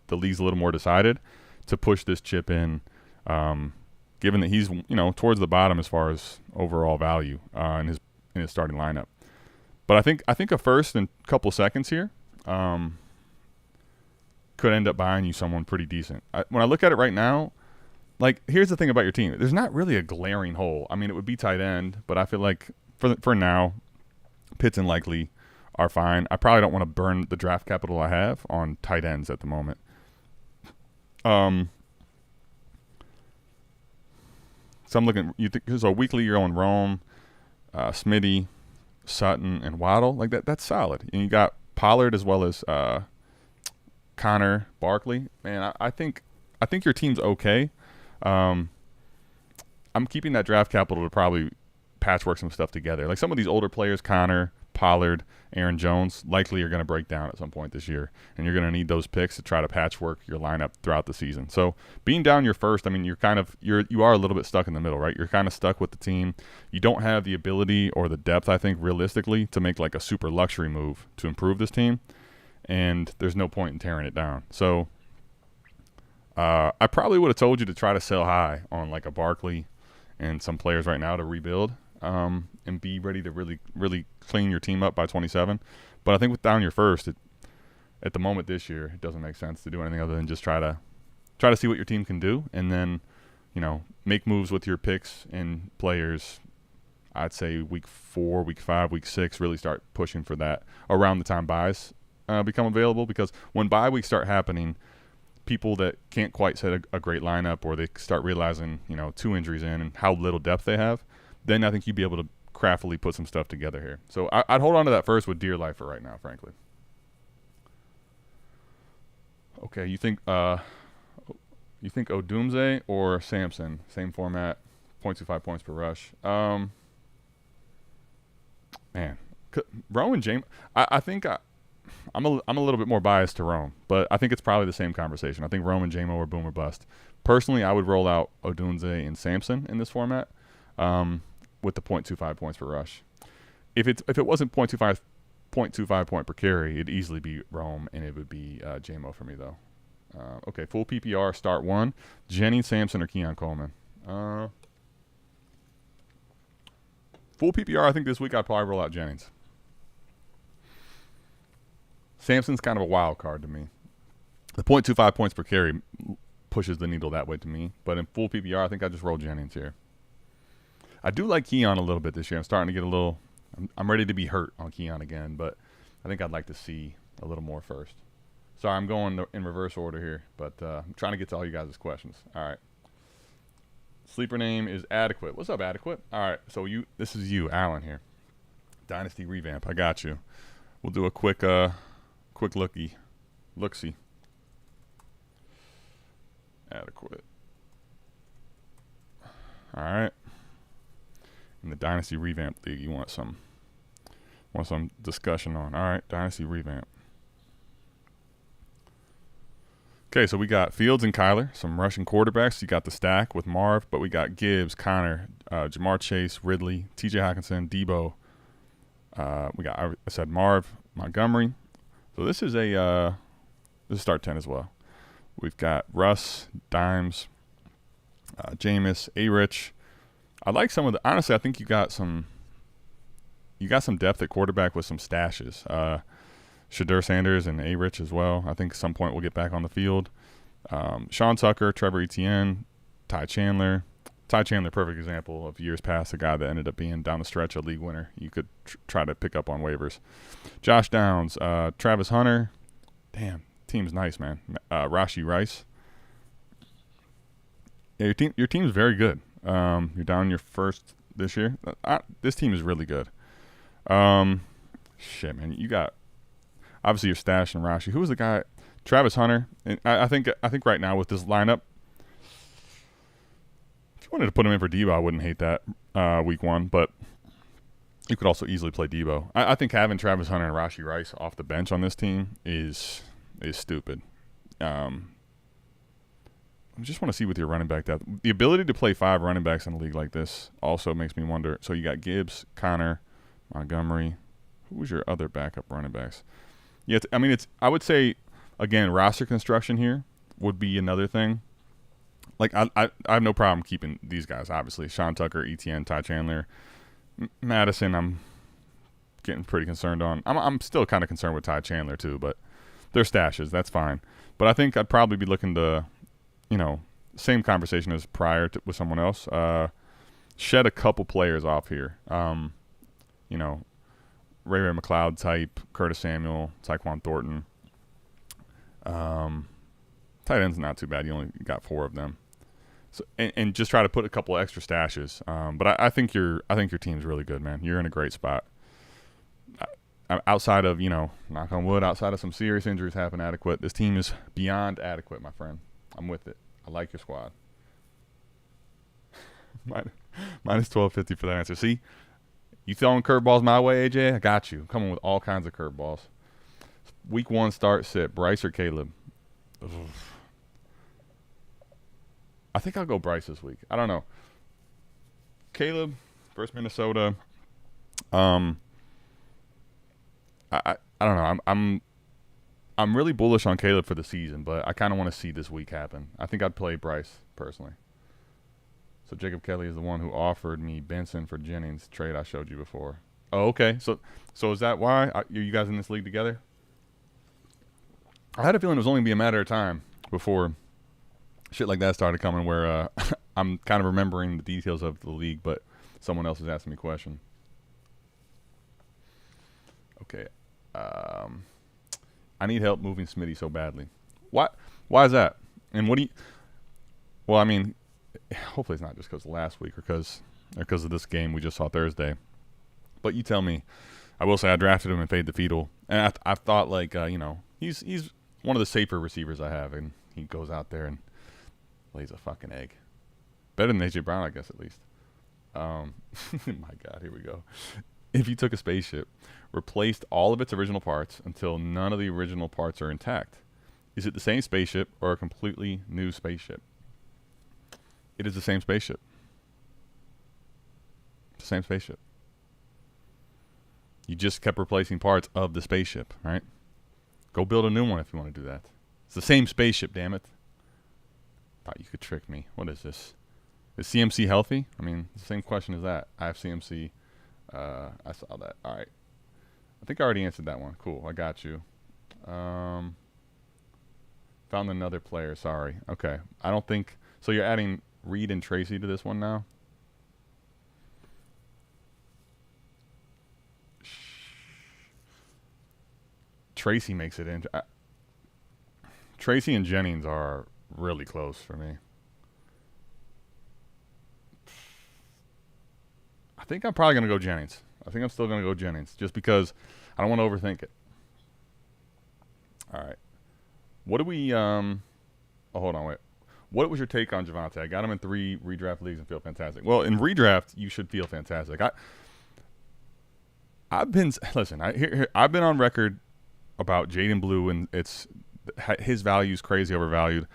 Speaker 1: the league's a little more decided to push this chip in, given that he's towards the bottom as far as overall value in his starting lineup. But I think a first and a couple seconds here could end up buying you someone pretty decent. When I look at it right now, like here's the thing about your team. There's not really a glaring hole. It would be tight end, but I feel like for now, Pitts and Likely are fine. I probably don't want to burn the draft capital I have on tight ends at the moment. So I'm looking. So weekly you're on Rome, Smitty, Sutton, and Waddle. Like that's solid. And you got Pollard as well as Connor, Barkley. Man, I think your team's okay. I'm keeping that draft capital to probably patchwork some stuff together. Like some of these older players, Connor, Pollard, Aaron Jones, likely are going to break down at some point this year, and you're going to need those picks to try to patchwork your lineup throughout the season. So being down your first, I mean, you are a little bit stuck in the middle, right? You're kind of stuck with the team. You don't have the ability or the depth, I think, realistically, to make like a super luxury move to improve this team, and there's no point in tearing it down. So I probably would have told you to try to sell high on like a Barkley and some players right now to rebuild and be ready to really, really clean your team up by 27. But I think with down your first, at the moment this year, it doesn't make sense to do anything other than just try to see what your team can do, and then, you know, make moves with your picks and players. I'd say week 4, week 5, week 6, really start pushing for that around the time buys become available, because when bye weeks start happening, people that can't quite set a great lineup, or they start realizing, you know, 2 injuries in and how little depth they have, then I think you'd be able to craftily put some stuff together here. So I'd hold on to that first with dear life for right now, frankly. Okay, you think Odumze or Sampson, same format, 0.25 points per rush. Man, Rome and James. I think I'm a little bit more biased to Rome, but I think it's probably the same conversation. I think Rome and JMO are boom or bust. Personally, I would roll out Odunze and Sampson in this format with the 0.25 points per rush. If it wasn't 0.25 point per carry, it'd easily be Rome, and it would be JMO for me, though. Okay, full PPR, start 1. Jennings, Sampson, or Keon Coleman? Full PPR, I think this week I'd probably roll out Jennings. Sampson's kind of a wild card to me. The 0.25 points per carry pushes the needle that way to me. But in full PPR, I think I just roll Jennings here. I do like Keon a little bit this year. I'm starting to get a little – I'm ready to be hurt on Keon again, but I think I'd like to see a little more first. Sorry, I'm going in reverse order here, but I'm trying to get to all you guys' questions. All right. Sleeper name is Adequate. What's up, Adequate? All right, so this is you, Alan here. Dynasty revamp. I got you. We'll do a quick look-see. Adequate. All right. In the Dynasty Revamp League, you want some discussion on. All right, Dynasty Revamp. Okay, so we got Fields and Kyler, some Russian quarterbacks. You got the stack with Marv, but we got Gibbs, Connor, Jamar Chase, Ridley, T.J. Hockenson, Debo. I said Marv, Montgomery. So this is start 10 as well. We've got Russ, Dimes, Jameis, A-Rich. I like some of the – honestly, I think you got some depth at quarterback with some stashes. Shadur Sanders and A-Rich as well. I think at some point we'll get back on the field. Sean Tucker, Trevor Etienne, Ty Chandler. Ty Chandler, perfect example of years past, a guy that ended up being down the stretch a league winner. You could try to pick up on waivers. Josh Downs, Travis Hunter. Damn, team's nice, man. Rashee Rice. Yeah, your team's very good. You're down your first this year. This team is really good. Shit, man. You got obviously your stash and Rashee. Who was the guy? Travis Hunter. And I think right now with this lineup, if you wanted to put him in for Debo, I wouldn't hate that week 1. But you could also easily play Debo. I think having Travis Hunter and Rashee Rice off the bench on this team is stupid. I just want to see with your running back depth. The ability to play 5 running backs in a league like this also makes me wonder. So you got Gibbs, Connor, Montgomery. Who was your other backup running backs? Yeah, I would say, again, roster construction here would be another thing. Like, I have no problem keeping these guys, obviously. Sean Tucker, Etienne, Ty Chandler. Madison, I'm getting pretty concerned on. I'm still kind of concerned with Ty Chandler, too, but they're stashes. That's fine. But I think I'd probably be looking to, same conversation as prior with someone else. Shed a couple players off here. Ray McLeod type, Curtis Samuel, Tyquan Thornton. Tight end's not too bad. You only got 4 of them. So and just try to put a couple extra stashes. But I think your team's really good, man. You're in a great spot. Outside of, knock on wood, outside of some serious injuries happen adequate, this team is beyond adequate, my friend. I'm with it. I like your squad. Minus 1250 for that answer. See, you throwing curveballs my way, AJ? I got you. Coming with all kinds of curveballs. Week 1 start sit. Bryce or Caleb? Ugh. I think I'll go Bryce this week. I don't know. Caleb versus Minnesota. I don't know. I'm really bullish on Caleb for the season, but I kind of want to see this week happen. I think I'd play Bryce personally. So Jacob Kelly is the one who offered me Benson for Jennings trade I showed you before. Oh, okay. So is that why? Are you guys in this league together? I had a feeling it was only going to be a matter of time before shit like that started coming where I'm kind of remembering the details of the league, but someone else is asking me a question. Okay. I need help moving Smitty so badly. Why is that? And what do you – well, I mean, hopefully it's not just because of last week or because of this game we just saw Thursday. But you tell me. I will say I drafted him and fade the fetal. And I thought, like, he's one of the safer receivers I have. And he goes out there and lays a fucking egg. Better than A.J. Brown, I guess, at least. My God, here we go. If you took a spaceship, replaced all of its original parts until none of the original parts are intact, is it the same spaceship or a completely new spaceship? It is the same spaceship. It's the same spaceship. You just kept replacing parts of the spaceship, right? Go build a new one if you want to do that. It's the same spaceship, damn it. Thought you could trick me. What is this? Is CMC healthy? I mean, the same question as that. I have CMC. I saw that. All right. I think I already answered that one. Cool. I got you. Found another player. Sorry. Okay. I don't think – so you're adding Reed and Tracy to this one now? Tracy makes it in. Tracy and Jennings are really close for me. I think I'm probably going to go Jennings. I think I'm still going to go Jennings just because I don't want to overthink it. All right. What do we hold on, wait. What was your take on Javonte? I got him in 3 redraft leagues and feel fantastic. Well, in redraft, you should feel fantastic. I've been on record about Jaden Blue and his value is crazy overvalued.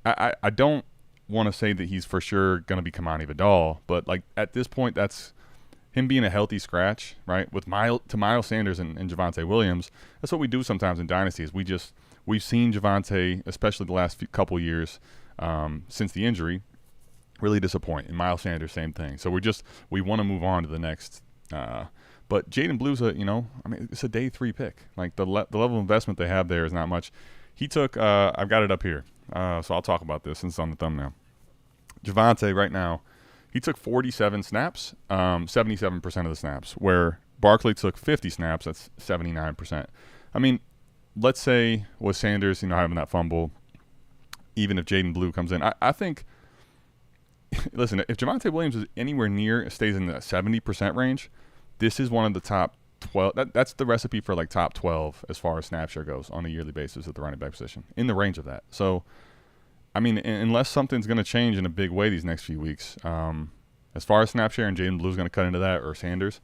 Speaker 1: I don't want to say that he's for sure going to be Kamani Vidal, but like at this point, that's him being a healthy scratch, right? With Miles Sanders and Javonte Williams, that's what we do sometimes in dynasties. We've seen Javonte, especially the last couple years since the injury, really disappoint. And Miles Sanders, same thing. So we want to move on to the next. But Jaden Blue's it's a day 3 pick. Like the level of investment they have there is not much. He took, I've got it up here. So I'll talk about this since it's on the thumbnail. Javonte right now, he took 47 snaps, 77% of the snaps, where Barkley took 50 snaps, that's 79%. I mean, let's say with Sanders, having that fumble, even if Jaden Blue comes in, I think, listen, if Javonte Williams is anywhere near, stays in the 70% range, this is one of the top 12. That's the recipe for like top 12 as far as snap share goes on a yearly basis at the running back position, in the range of that. So, I mean, unless something's going to change in a big way these next few weeks, as far as snap share and Jaden Blue's going to cut into that, or Sanders,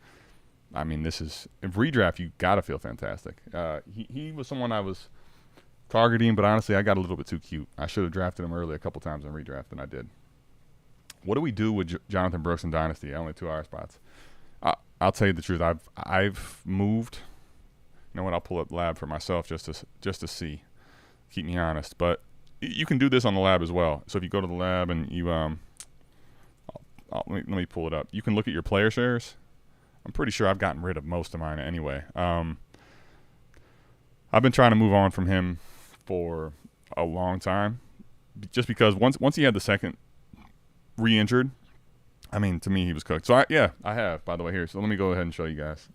Speaker 1: I mean, if redraft, you got to feel fantastic. He was someone I was targeting, but honestly, I got a little bit too cute. I should have drafted him early a couple times in redraft than I did. What do we do with Jonathan Brooks in Dynasty? Only 2 IR spots. I'll tell you the truth. I've moved. You know what? I'll pull up Lab for myself just to see, keep me honest. But you can do this on the Lab as well. So if you go to the Lab and you let me pull it up. You can look at your player shares. I'm pretty sure I've gotten rid of most of mine anyway. I've been trying to move on from him for a long time, just because once he had the second re-injured, I mean, to me, he was cooked. So, I have, by the way, here. So, let me go ahead and show you guys.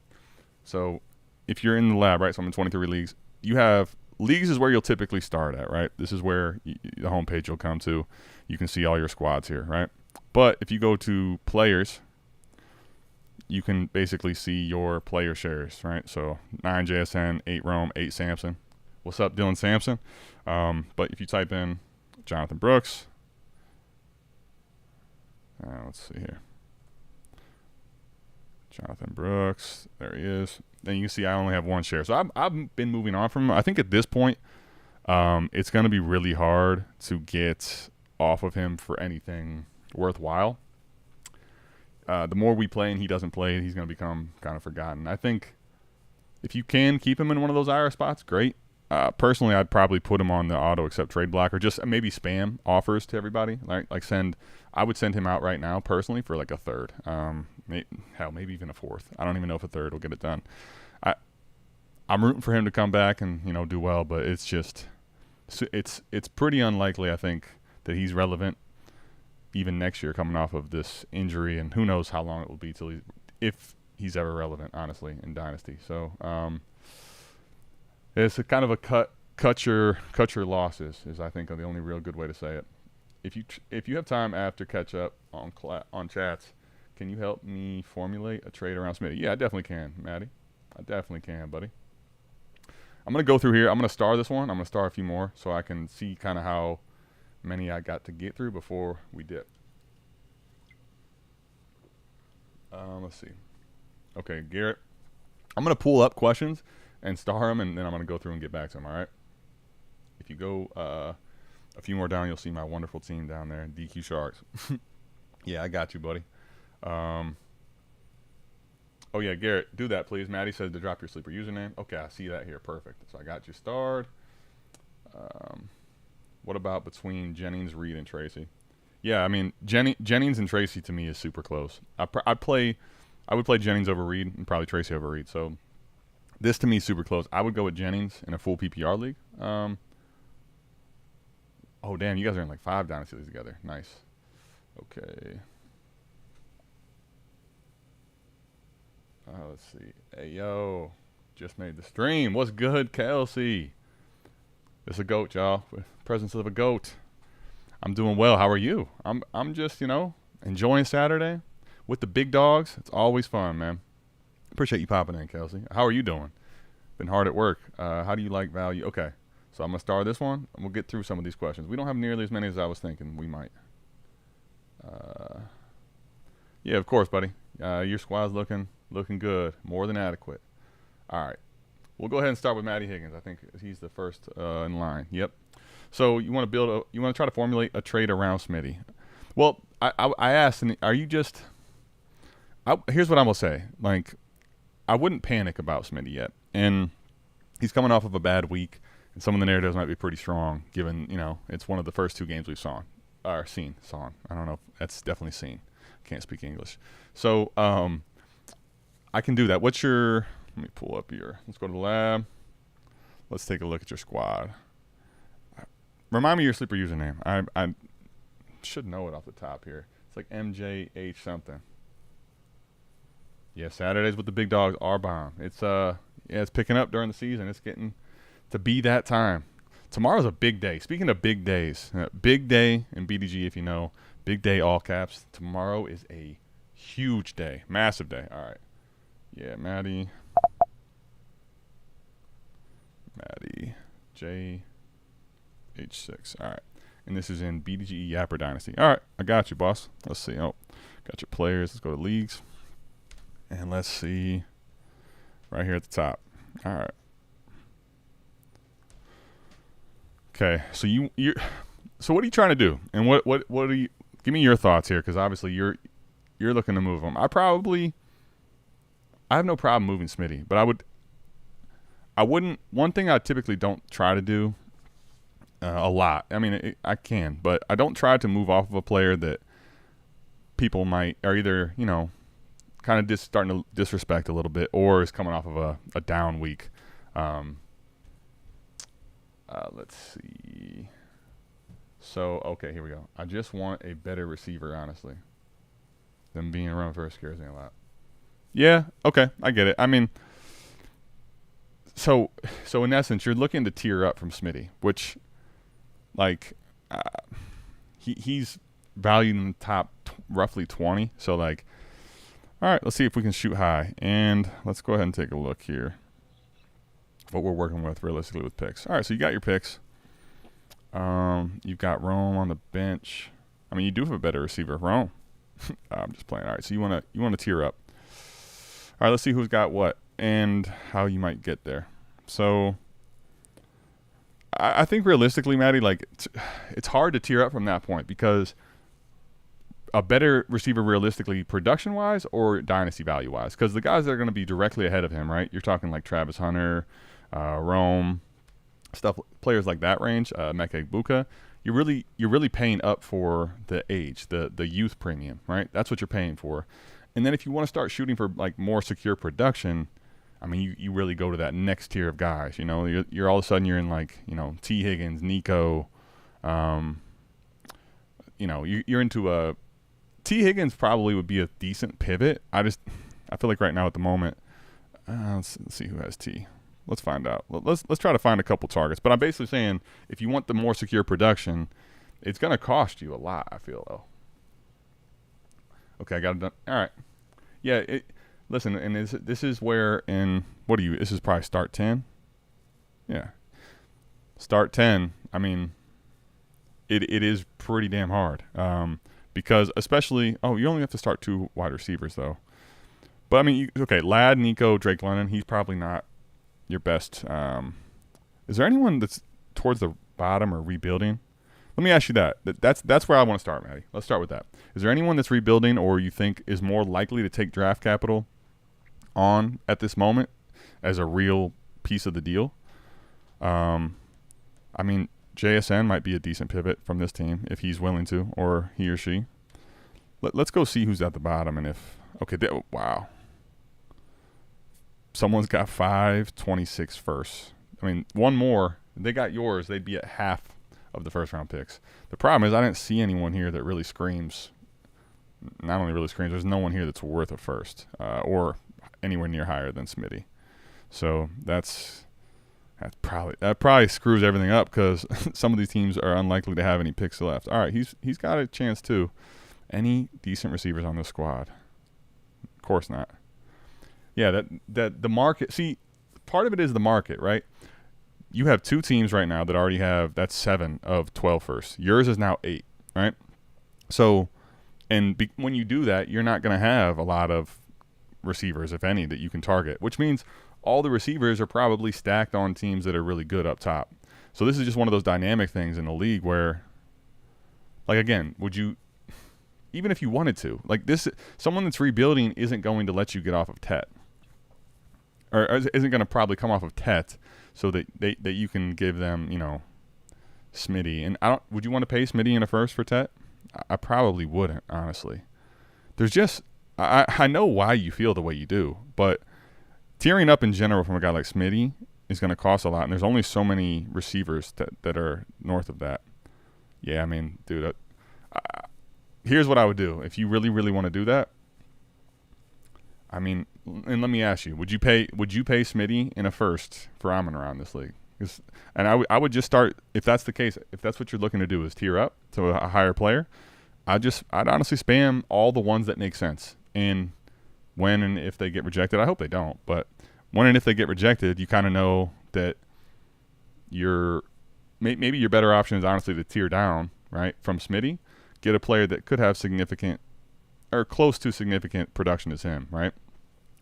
Speaker 1: So, if you're in the Lab, right, so I'm in 23 leagues, you have – leagues is where you'll typically start at, right? This is where the homepage you'll come to. You can see all your squads here, right? But if you go to players, you can basically see your player shares, right? So, 9 JSN, 8 Rome, 8 Sampson. What's up, Dylan Sampson? But if you type in Jonathan Brooks – Let's see here. Jonathan Brooks. There he is. And you can see I only have one share. So I've been moving on from him. I think at this point, it's going to be really hard to get off of him for anything worthwhile. The more we play and he doesn't play, he's going to become kind of forgotten. I think if you can keep him in one of those IR spots, great. Personally, I'd probably put him on the auto accept trade block or just maybe spam offers to everybody. I would send him out right now personally for like a third. Maybe even a fourth. I don't even know if a third will get it done. I'm rooting for him to come back and do well, but it's just it's pretty unlikely, I think, that he's relevant even next year coming off of this injury, and who knows how long it will be if he's ever relevant, honestly, in Dynasty. So it's a kind of a cut your losses is, I think, the only real good way to say it. If you have time after catch up on chats, can you help me formulate a trade around Smitty? Yeah, I definitely can, Maddie. I definitely can, buddy. I'm going to go through here. I'm going to star this one. I'm going to star a few more so I can see kind of how many I got to get through before we dip. Let's see. Okay, Garrett. I'm going to pull up questions and star them, and then I'm going to go through and get back to them, all right? If you go a few more down, you'll see my wonderful team down there, DQ Sharks. Yeah, I got you, buddy. Oh, yeah, Garrett, do that, please. Maddie says to drop your sleeper username. Okay, I see that here. Perfect. So I got you starred. What about between Jennings, Reed, and Tracy? Yeah, I mean, Jennings and Tracy to me is super close. I would play Jennings over Reed and probably Tracy over Reed. So this to me is super close. I would go with Jennings in a full PPR league. Oh, damn, you guys are in like 5 dynasty leagues together. Nice. Okay. Let's see. Hey, yo. Just made the stream. What's good, Kelsey? It's a goat, y'all. Presence of a goat. I'm doing well. How are you? I'm just, enjoying Saturday with the big dogs. It's always fun, man. Appreciate you popping in, Kelsey. How are you doing? Been hard at work. How do you like value? Okay. So I'm going to start this one, and we'll get through some of these questions. We don't have nearly as many as I was thinking we might. Yeah, of course, buddy. Your squad's looking good. More than adequate. All right. We'll go ahead and start with Matty Higgins. I think he's the first in line. Yep. So you want to try to formulate a trade around Smitty. Well, I asked, and are you just here's what I'm going to say. Like, I wouldn't panic about Smitty yet. And he's coming off of a bad week, and some of the narratives might be pretty strong, given, it's one of the first 2 games we've seen. I don't know. That's definitely seen. Can't speak English. So I can do that. Let me pull up here. Let's go to the lab. Let's take a look at your squad. Remind me your sleeper username. I should know it off the top here. It's like MJH something. Yeah, Saturdays with the big dogs are bomb. It's it's picking up during the season. It's getting to be that time. Tomorrow's a big day. Speaking of big days, big day in BDG, if you know, big day all caps. Tomorrow is a huge day, massive day. All right. Yeah, Maddie JH6. All right. And this is in BDG Yapper Dynasty. All right. I got you, boss. Let's see. Oh, got your players. Let's go to leagues. And let's see right here at the top. All right. Okay. So so what are you trying to do? And what are you, give me your thoughts here, because obviously you're looking to move them. I have no problem moving Smitty, but I wouldn't. One thing I typically don't try to do a lot. I mean, I can, but I don't try to move off of a player that people are either kind of just starting to disrespect a little bit, or is coming off of a down week. Let's see. So okay, here we go. I just want a better receiver, honestly. Them being around first scares me a lot. Yeah, okay, I get it. I mean, so in essence, you're looking to tier up from Smitty, which, he's valued in the top roughly 20. So, all right, let's see if we can shoot high. And let's go ahead and take a look here. What we're working with realistically with picks. All right, so you got your picks. You've got Rome on the bench. I mean, you do have a better receiver, Rome. I'm just playing. All right, so you wanna tier up. All right, let's see who's got what and how you might get there. So I think realistically, Maddie, like it's hard to tier up from that point because a better receiver realistically production wise or dynasty value wise, because the guys that are going to be directly ahead of him, right? You're talking like Travis Hunter, Rome, players like that range, Meke Buka. You're really paying up for the age, the youth premium, right? That's what you're paying for. And then if you want to start shooting for like more secure production, I mean, you really go to that next tier of guys. You know, you're all of a sudden you're in like, you know, T. Higgins, Nico. You know, you're into a T. Higgins probably would be a decent pivot. I feel like right now at the moment, let's see who has T. Let's find out. Let's try to find a couple targets. But I'm basically saying if you want the more secure production, it's going to cost you a lot, I feel, though. Okay, I got it done. All right. Yeah, listen, and this is where this is probably start 10? Yeah. Start 10, I mean, it is pretty damn hard. Because especially, you only have to start 2 wide receivers, though. But, I mean, Ladd, Nico, Drake London, he's probably not your best. Is there anyone that's towards the bottom or rebuilding? Let me ask you that. That's where I want to start, Maddie. Let's start with that. Is there anyone that's rebuilding or you think is more likely to take draft capital on at this moment as a real piece of the deal? I mean, JSN might be a decent pivot from this team if he's willing to, or he or she. Let's go see who's at the bottom and if – wow. Someone's got 5.26 first. I mean, one more. If they got yours, they'd be at half of the first-round picks. The problem is I didn't see anyone here that really screams – not only really screams, there's no one here that's worth a first or anywhere near higher than Smitty. So that probably screws everything up because some of these teams are unlikely to have any picks left. All right, he's got a chance too. Any decent receivers on this squad? Of course not. Yeah, that the market. See, part of it is the market, right? You have 2 teams right now that already have that's 7 of 12 first. Yours is now 8, right? So, when you do that, you're not going to have a lot of receivers, if any, that you can target, which means all the receivers are probably stacked on teams that are really good up top. So this is just one of those dynamic things in the league where, like, again, would you, even if you wanted to, like this, someone that's rebuilding isn't going to let you get off of Tet. Or isn't going to probably come off of Tet so that you can give them, you know, Smitty. And would you want to pay Smitty in a first for Tet? I probably wouldn't, honestly. There's just, I know why you feel the way you do, but tiering up in general from a guy like Smitty is going to cost a lot, and there's only so many receivers that are north of that. Yeah, I mean, dude, here's what I would do. If you really, really want to do that, I mean, and let me ask you, would you pay Smitty in a first for Amon-Ra this league? And I would just start, if that's the case, if that's what you're looking to do is tier up to a higher player, I'd honestly spam all the ones that make sense. And when and if they get rejected, I hope they don't, but when and if they get rejected, you kind of know that maybe your better option is honestly to tier down, right, from Smitty, get a player that could have significant or close to significant production as him, right?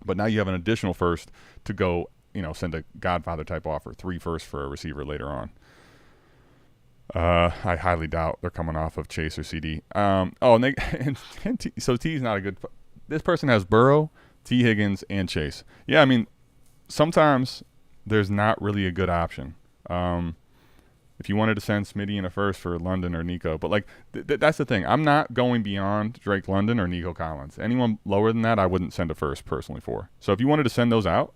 Speaker 1: But now you have an additional first to go, you know, send a Godfather type offer, 3 firsts for a receiver later on. I highly doubt they're coming off of Chase or CD. So T's not a good. This person has Burrow, T. Higgins, and Chase. Yeah, I mean, sometimes there's not really a good option. If you wanted to send Smitty in a first for London or Nico, but like that's the thing. I'm not going beyond Drake London or Nico Collins. Anyone lower than that, I wouldn't send a first personally for. So if you wanted to send those out,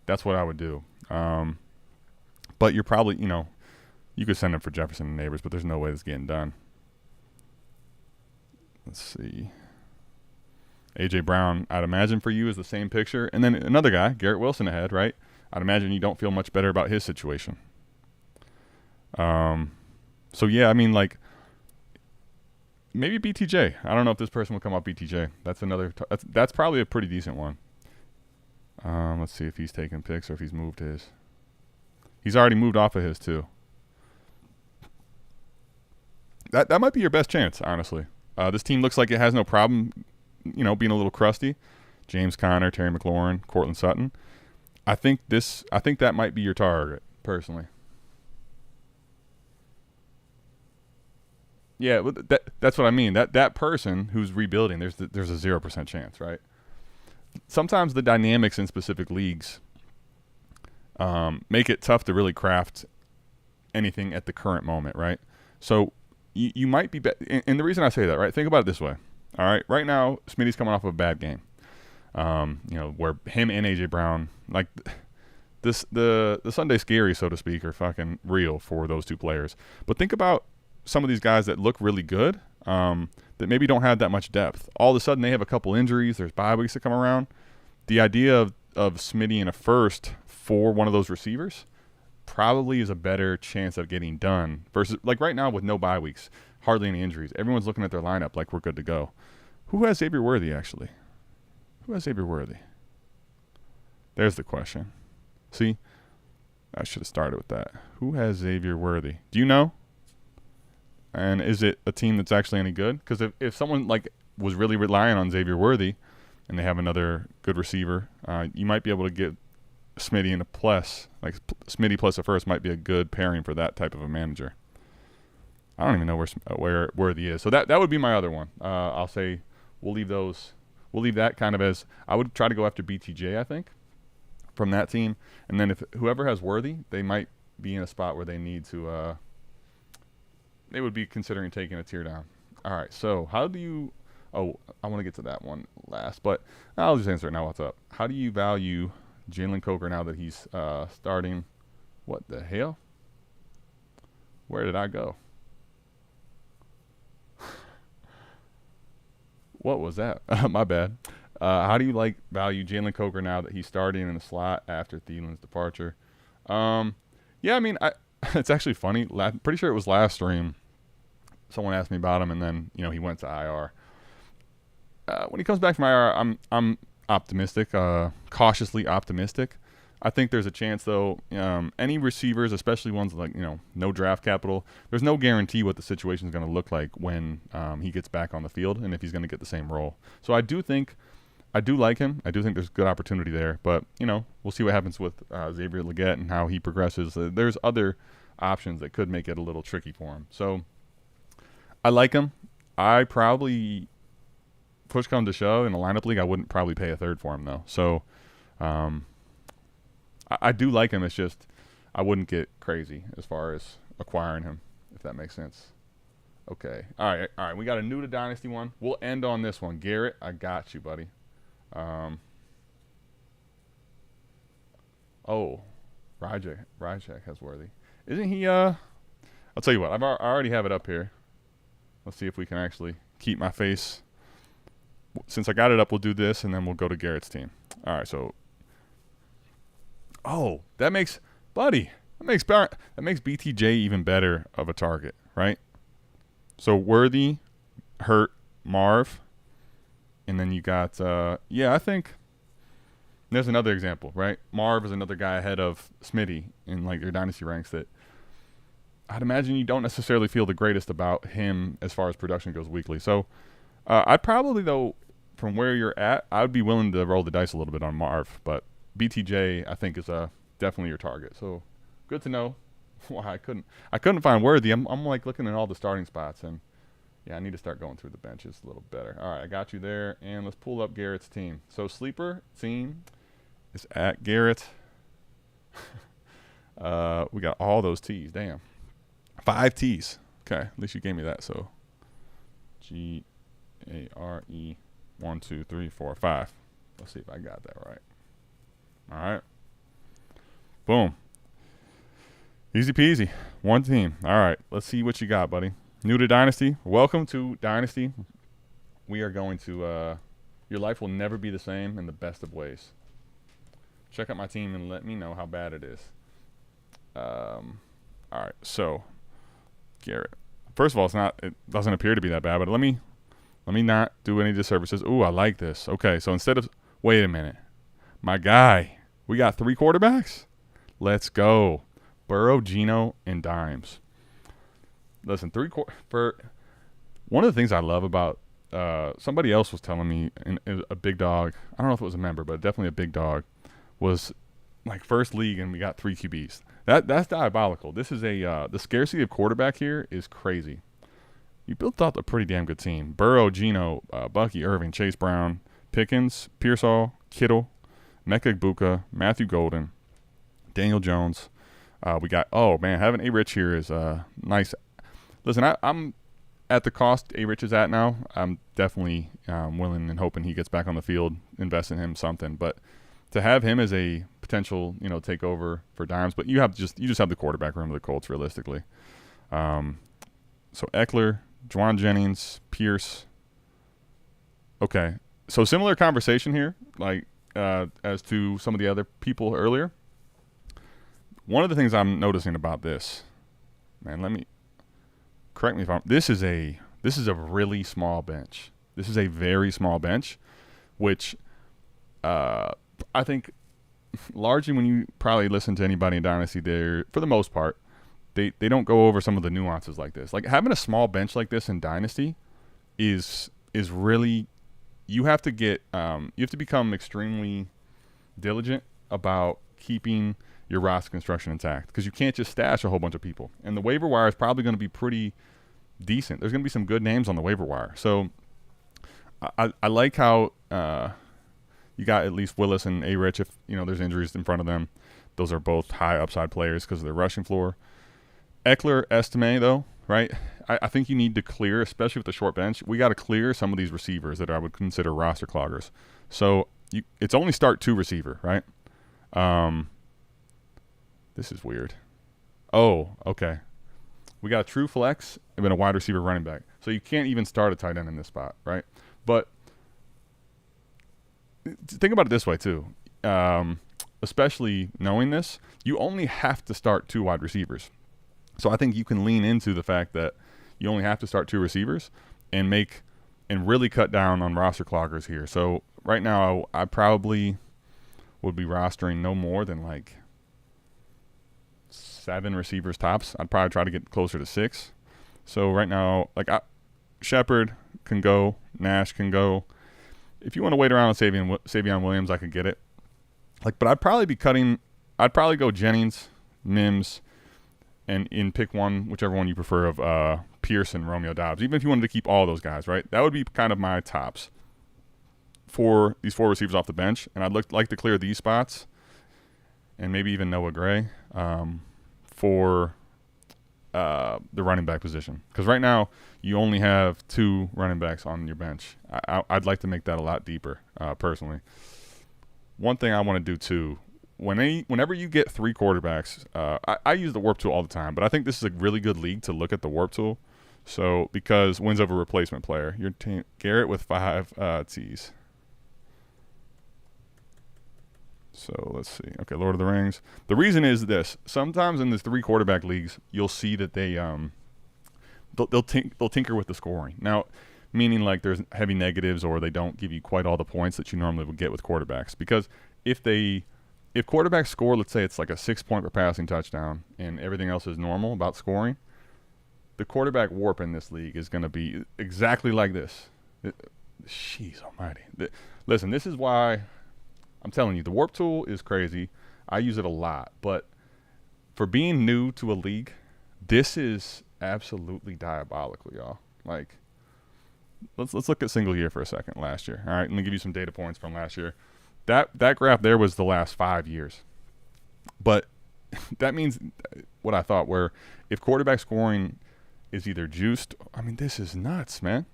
Speaker 1: that's what I would do. But you're probably, you know, you could send them for Jefferson and Neighbors, but there's no way this is getting done. Let's see. A.J. Brown, I'd imagine for you is the same picture. And then another guy, Garrett Wilson ahead, right? I'd imagine you don't feel much better about his situation. So, yeah, I mean, like, maybe BTJ. I don't know if this person will come up BTJ. That's that's probably a pretty decent one. Let's see if he's taking picks or if he's moved his. He's already moved off of his, too. That might be your best chance, honestly. This team looks like it has no problem, being a little crusty. James Conner, Terry McLaurin, Cortland Sutton. I think that might be your target, personally. Yeah, that's what I mean. That person who's rebuilding, there's a 0% chance, right? Sometimes the dynamics in specific leagues make it tough to really craft anything at the current moment, right? So you might be, and the reason I say that, right? Think about it this way. All right, right now Smitty's coming off of a bad game. Where him and AJ Brown, like the Sunday scary, so to speak, are fucking real for those two players. But think about some of these guys that look really good, that maybe don't have that much depth. All of a sudden they have a couple injuries. There's bye weeks that come around. The idea of Smitty in a first for one of those receivers probably is a better chance of getting done versus like right now with no bye weeks, hardly any injuries. Everyone's looking at their lineup like we're good to go. Who has Xavier Worthy actually? Who has Xavier Worthy? There's the question. See, I should have started with that. Who has Xavier Worthy? Do you know? And is it a team that's actually any good? Because if someone like was really relying on Xavier Worthy and they have another good receiver, you might be able to get Smitty in a plus. Like Smitty plus a first might be a good pairing for that type of a manager. I don't even know where Worthy is. So that would be my other one. I'll say we'll leave that kind of as I would try to go after BTJ, I think, from that team. And then if whoever has Worthy, they might be in a spot where they need to they would be considering taking a tier down. All right, so how do you – I want to get to that one last, but I'll just answer it now. What's up? How do you value Jalen Coker now that he's starting? What the hell? Where did I go? What was that? My bad. How do you value Jalen Coker now that he's starting in the slot after Thielen's departure? Yeah, I mean, it's actually funny. Pretty sure it was last stream. Someone asked me about him, and then he went to IR. When he comes back from IR, I'm optimistic, cautiously optimistic. I think there's a chance though. Any receivers, especially ones like no draft capital, there's no guarantee what the situation is going to look like when he gets back on the field and if he's going to get the same role. So I do like him. I do think there's good opportunity there, but we'll see what happens with Xavier Legette and how he progresses. There's other options that could make it a little tricky for him. So I like him. I probably, push come to shove, in a lineup league, I wouldn't probably pay a third for him though. So I do like him. It's just I wouldn't get crazy as far as acquiring him, if that makes sense. Okay. All right. We got a new to Dynasty one. We'll end on this one. Garrett, I got you, buddy. Ryjek has Worthy. Isn't he, I'll tell you what, I already have it up here. Let's see if we can actually keep my face. Since I got it up, we'll do this, and then we'll go to Garrett's team. All right, so. Oh, that makes BTJ even better of a target, right? So Worthy, Hurt, Marv, and then you got, I think there's another example, right? Marv is another guy ahead of Smitty in your dynasty ranks that I'd imagine you don't necessarily feel the greatest about him as far as production goes weekly. So I'd probably, though, from where you're at, I would be willing to roll the dice a little bit on Marv, but BTJ I think is definitely your target. So good to know. Why I couldn't find Worthy. I'm looking at all the starting spots, and I need to start going through the benches a little better. All right, I got you there, and let's pull up Garrett's team. So sleeper team is at Garrett. We got all those T's. Damn. 5 T's. Okay, at least you gave me that. So GARE 1, 2, 3, 4, 5. Let's see if I got that right. All right. Boom. Easy peasy. One team. All right. Let's see what you got, buddy. New to Dynasty. Welcome to Dynasty. We are going to your life will never be the same in the best of ways. Check out my team and let me know how bad it is. All right. So Garrett. First of all, it doesn't appear to be that bad, but let me not do any disservices. Ooh, I like this. Okay, so instead of wait a minute. My guy. We got 3 quarterbacks? Let's go. Burrow, Geno, and Dimes. Listen, One of the things I love about somebody else was telling me, a big dog. I don't know if it was a member, but definitely a big dog was like first league, and we got 3 QBs. That's diabolical. This is the scarcity of quarterback here is crazy. You built up a pretty damn good team. Burrow, Geno, Bucky, Irving, Chase Brown, Pickens, Pearsall, Kittle, Mecca Igbukah, Matthew Golden, Daniel Jones. We got, oh man, having A-Rich here is nice. Listen, I'm at the cost A-Rich is at now. I'm definitely willing and hoping he gets back on the field, invest in him something. But to have him as a potential, takeover for Dimes, but you just have the quarterback room of the Colts realistically. So Eckler, Juwan Jennings, Pierce. Okay, so similar conversation here, like as to some of the other people earlier. One of the things I'm noticing about this, man, let me correct me if I'm. This is a really small bench. This is a very small bench, which I think largely when you probably listen to anybody in Dynasty, they're for the most part. They don't go over some of the nuances like this. Like having a small bench like this in Dynasty is really, you have to become extremely diligent about keeping your roster construction intact, because you can't just stash a whole bunch of people. And the waiver wire is probably going to be pretty decent. There's going to be some good names on the waiver wire. So I like how you got at least Willis and A-Rich if there's injuries in front of them. Those are both high upside players because of their rushing floor. Eckler, Estime, though, right? I think you need to clear, especially with the short bench, we got to clear some of these receivers that I would consider roster cloggers. So it's only start 2 receiver, right? This is weird. Oh, okay. We got a true flex and then a wide receiver running back. So you can't even start a tight end in this spot, right? But think about it this way, too. Especially knowing this, you only have to start 2 wide receivers. So I think you can lean into the fact that you only have to start 2 receivers and really cut down on roster cloggers here. So right now, I probably would be rostering no more than like 7 receivers tops. I'd probably try to get closer to 6. So right now, like Shepard can go, Nash can go. If you want to wait around on Savion Williams, I could get it. But I'd probably go Jennings, Mims, and pick one, whichever one you prefer, of Pierce and Romeo Doubs. Even if you wanted to keep all those guys, right? That would be kind of my tops for these 4 receivers off the bench. And I'd like to clear these spots and maybe even Noah Gray for the running back position. Because right now you only have 2 running backs on your bench. I'd like to make that a lot deeper, personally. One thing I want to do, too, whenever you get 3 quarterbacks, I use the warp tool all the time, but I think this is a really good league to look at the warp tool. So because wins over replacement player, your team Garrett with 5 T's. So let's see. Okay, Lord of the Rings. The reason is this: sometimes in these 3 quarterback leagues, you'll see that they'll tinker with the scoring. Now, meaning like there's heavy negatives or they don't give you quite all the points that you normally would get with quarterbacks, because if quarterbacks score, let's say it's like a 6 point per passing touchdown and everything else is normal about scoring, the quarterback warp in this league is going to be exactly like this. Jeez almighty. Listen, this is why I'm telling you, the warp tool is crazy. I use it a lot, but for being new to a league, this is absolutely diabolical, y'all. Like, let's look at single year for a second last year. All right, let me give you some data points from last year. That graph there was the last 5 years. But that means what I thought, where if quarterback scoring is either juiced, I mean, this is nuts, man.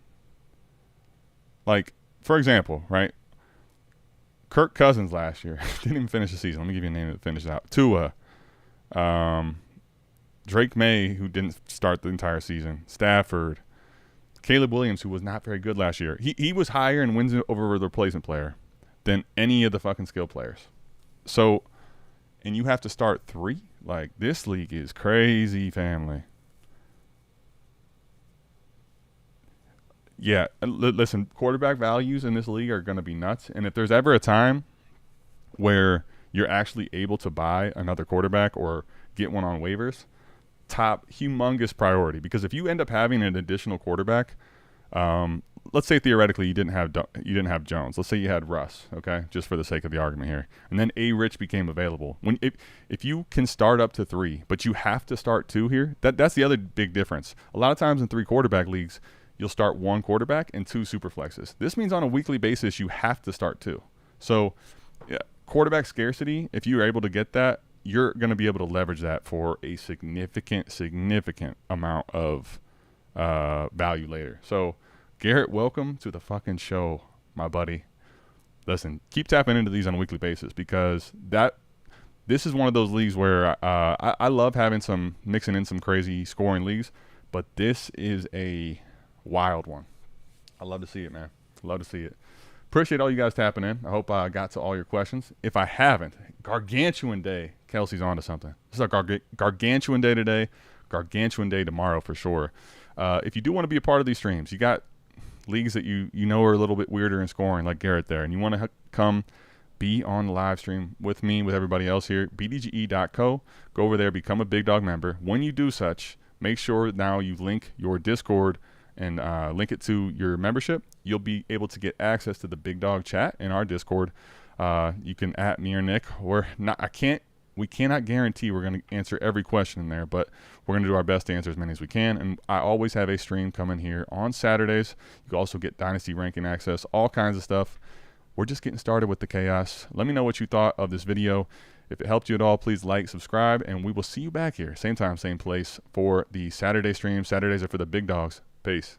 Speaker 1: Like, for example, right? Kirk Cousins last year didn't even finish the season. Let me give you a name that finished out. Tua, Drake May, who didn't start the entire season, Stafford, Caleb Williams, who was not very good last year. He was higher in wins over the replacement player than any of the fucking skill players. So, and you have to start 3? Like, this league is crazy, family. Yeah, listen, quarterback values in this league are going to be nuts. And if there's ever a time where you're actually able to buy another quarterback or get one on waivers, top humongous priority. Because if you end up having an additional quarterback, Let's say theoretically you didn't have Jones. Let's say you had Russ, okay, just for the sake of the argument here, and then A. Rich became available. If you can start up to 3, but you have to start 2 here, that's the other big difference. A lot of times in 3 quarterback leagues, you'll start 1 quarterback and 2 super flexes. This means on a weekly basis you have to start 2. So, yeah, quarterback scarcity. If you're able to get that, you're going to be able to leverage that for a significant amount of value later. So, Garrett, welcome to the fucking show, my buddy. Listen, keep tapping into these on a weekly basis because this is one of those leagues where I love mixing in some crazy scoring leagues, but this is a wild one. I love to see it, man. Love to see it. Appreciate all you guys tapping in. I hope I got to all your questions. If I haven't, gargantuan day. Kelsey's on to something. This is a gargantuan day today, gargantuan day tomorrow for sure. If you do want to be a part of these streams, you got leagues that you know are a little bit weirder in scoring like Garrett there, and you want to come be on the live stream with me, with everybody else here, bdge.co. Go over there, become a Big Dog member. When you do such, make sure now you link your Discord and link it to your membership. You'll be able to get access to the Big Dog chat in our Discord. You can @ me or Nick. We cannot guarantee we're going to answer every question in there, but we're going to do our best to answer as many as we can. And I always have a stream coming here on Saturdays. You can also get Dynasty ranking access, all kinds of stuff. We're just getting started with the chaos. Let me know what you thought of this video. If it helped you at all, please like, subscribe, and we will see you back here. Same time, same place for the Saturday stream. Saturdays are for the big dogs. Peace.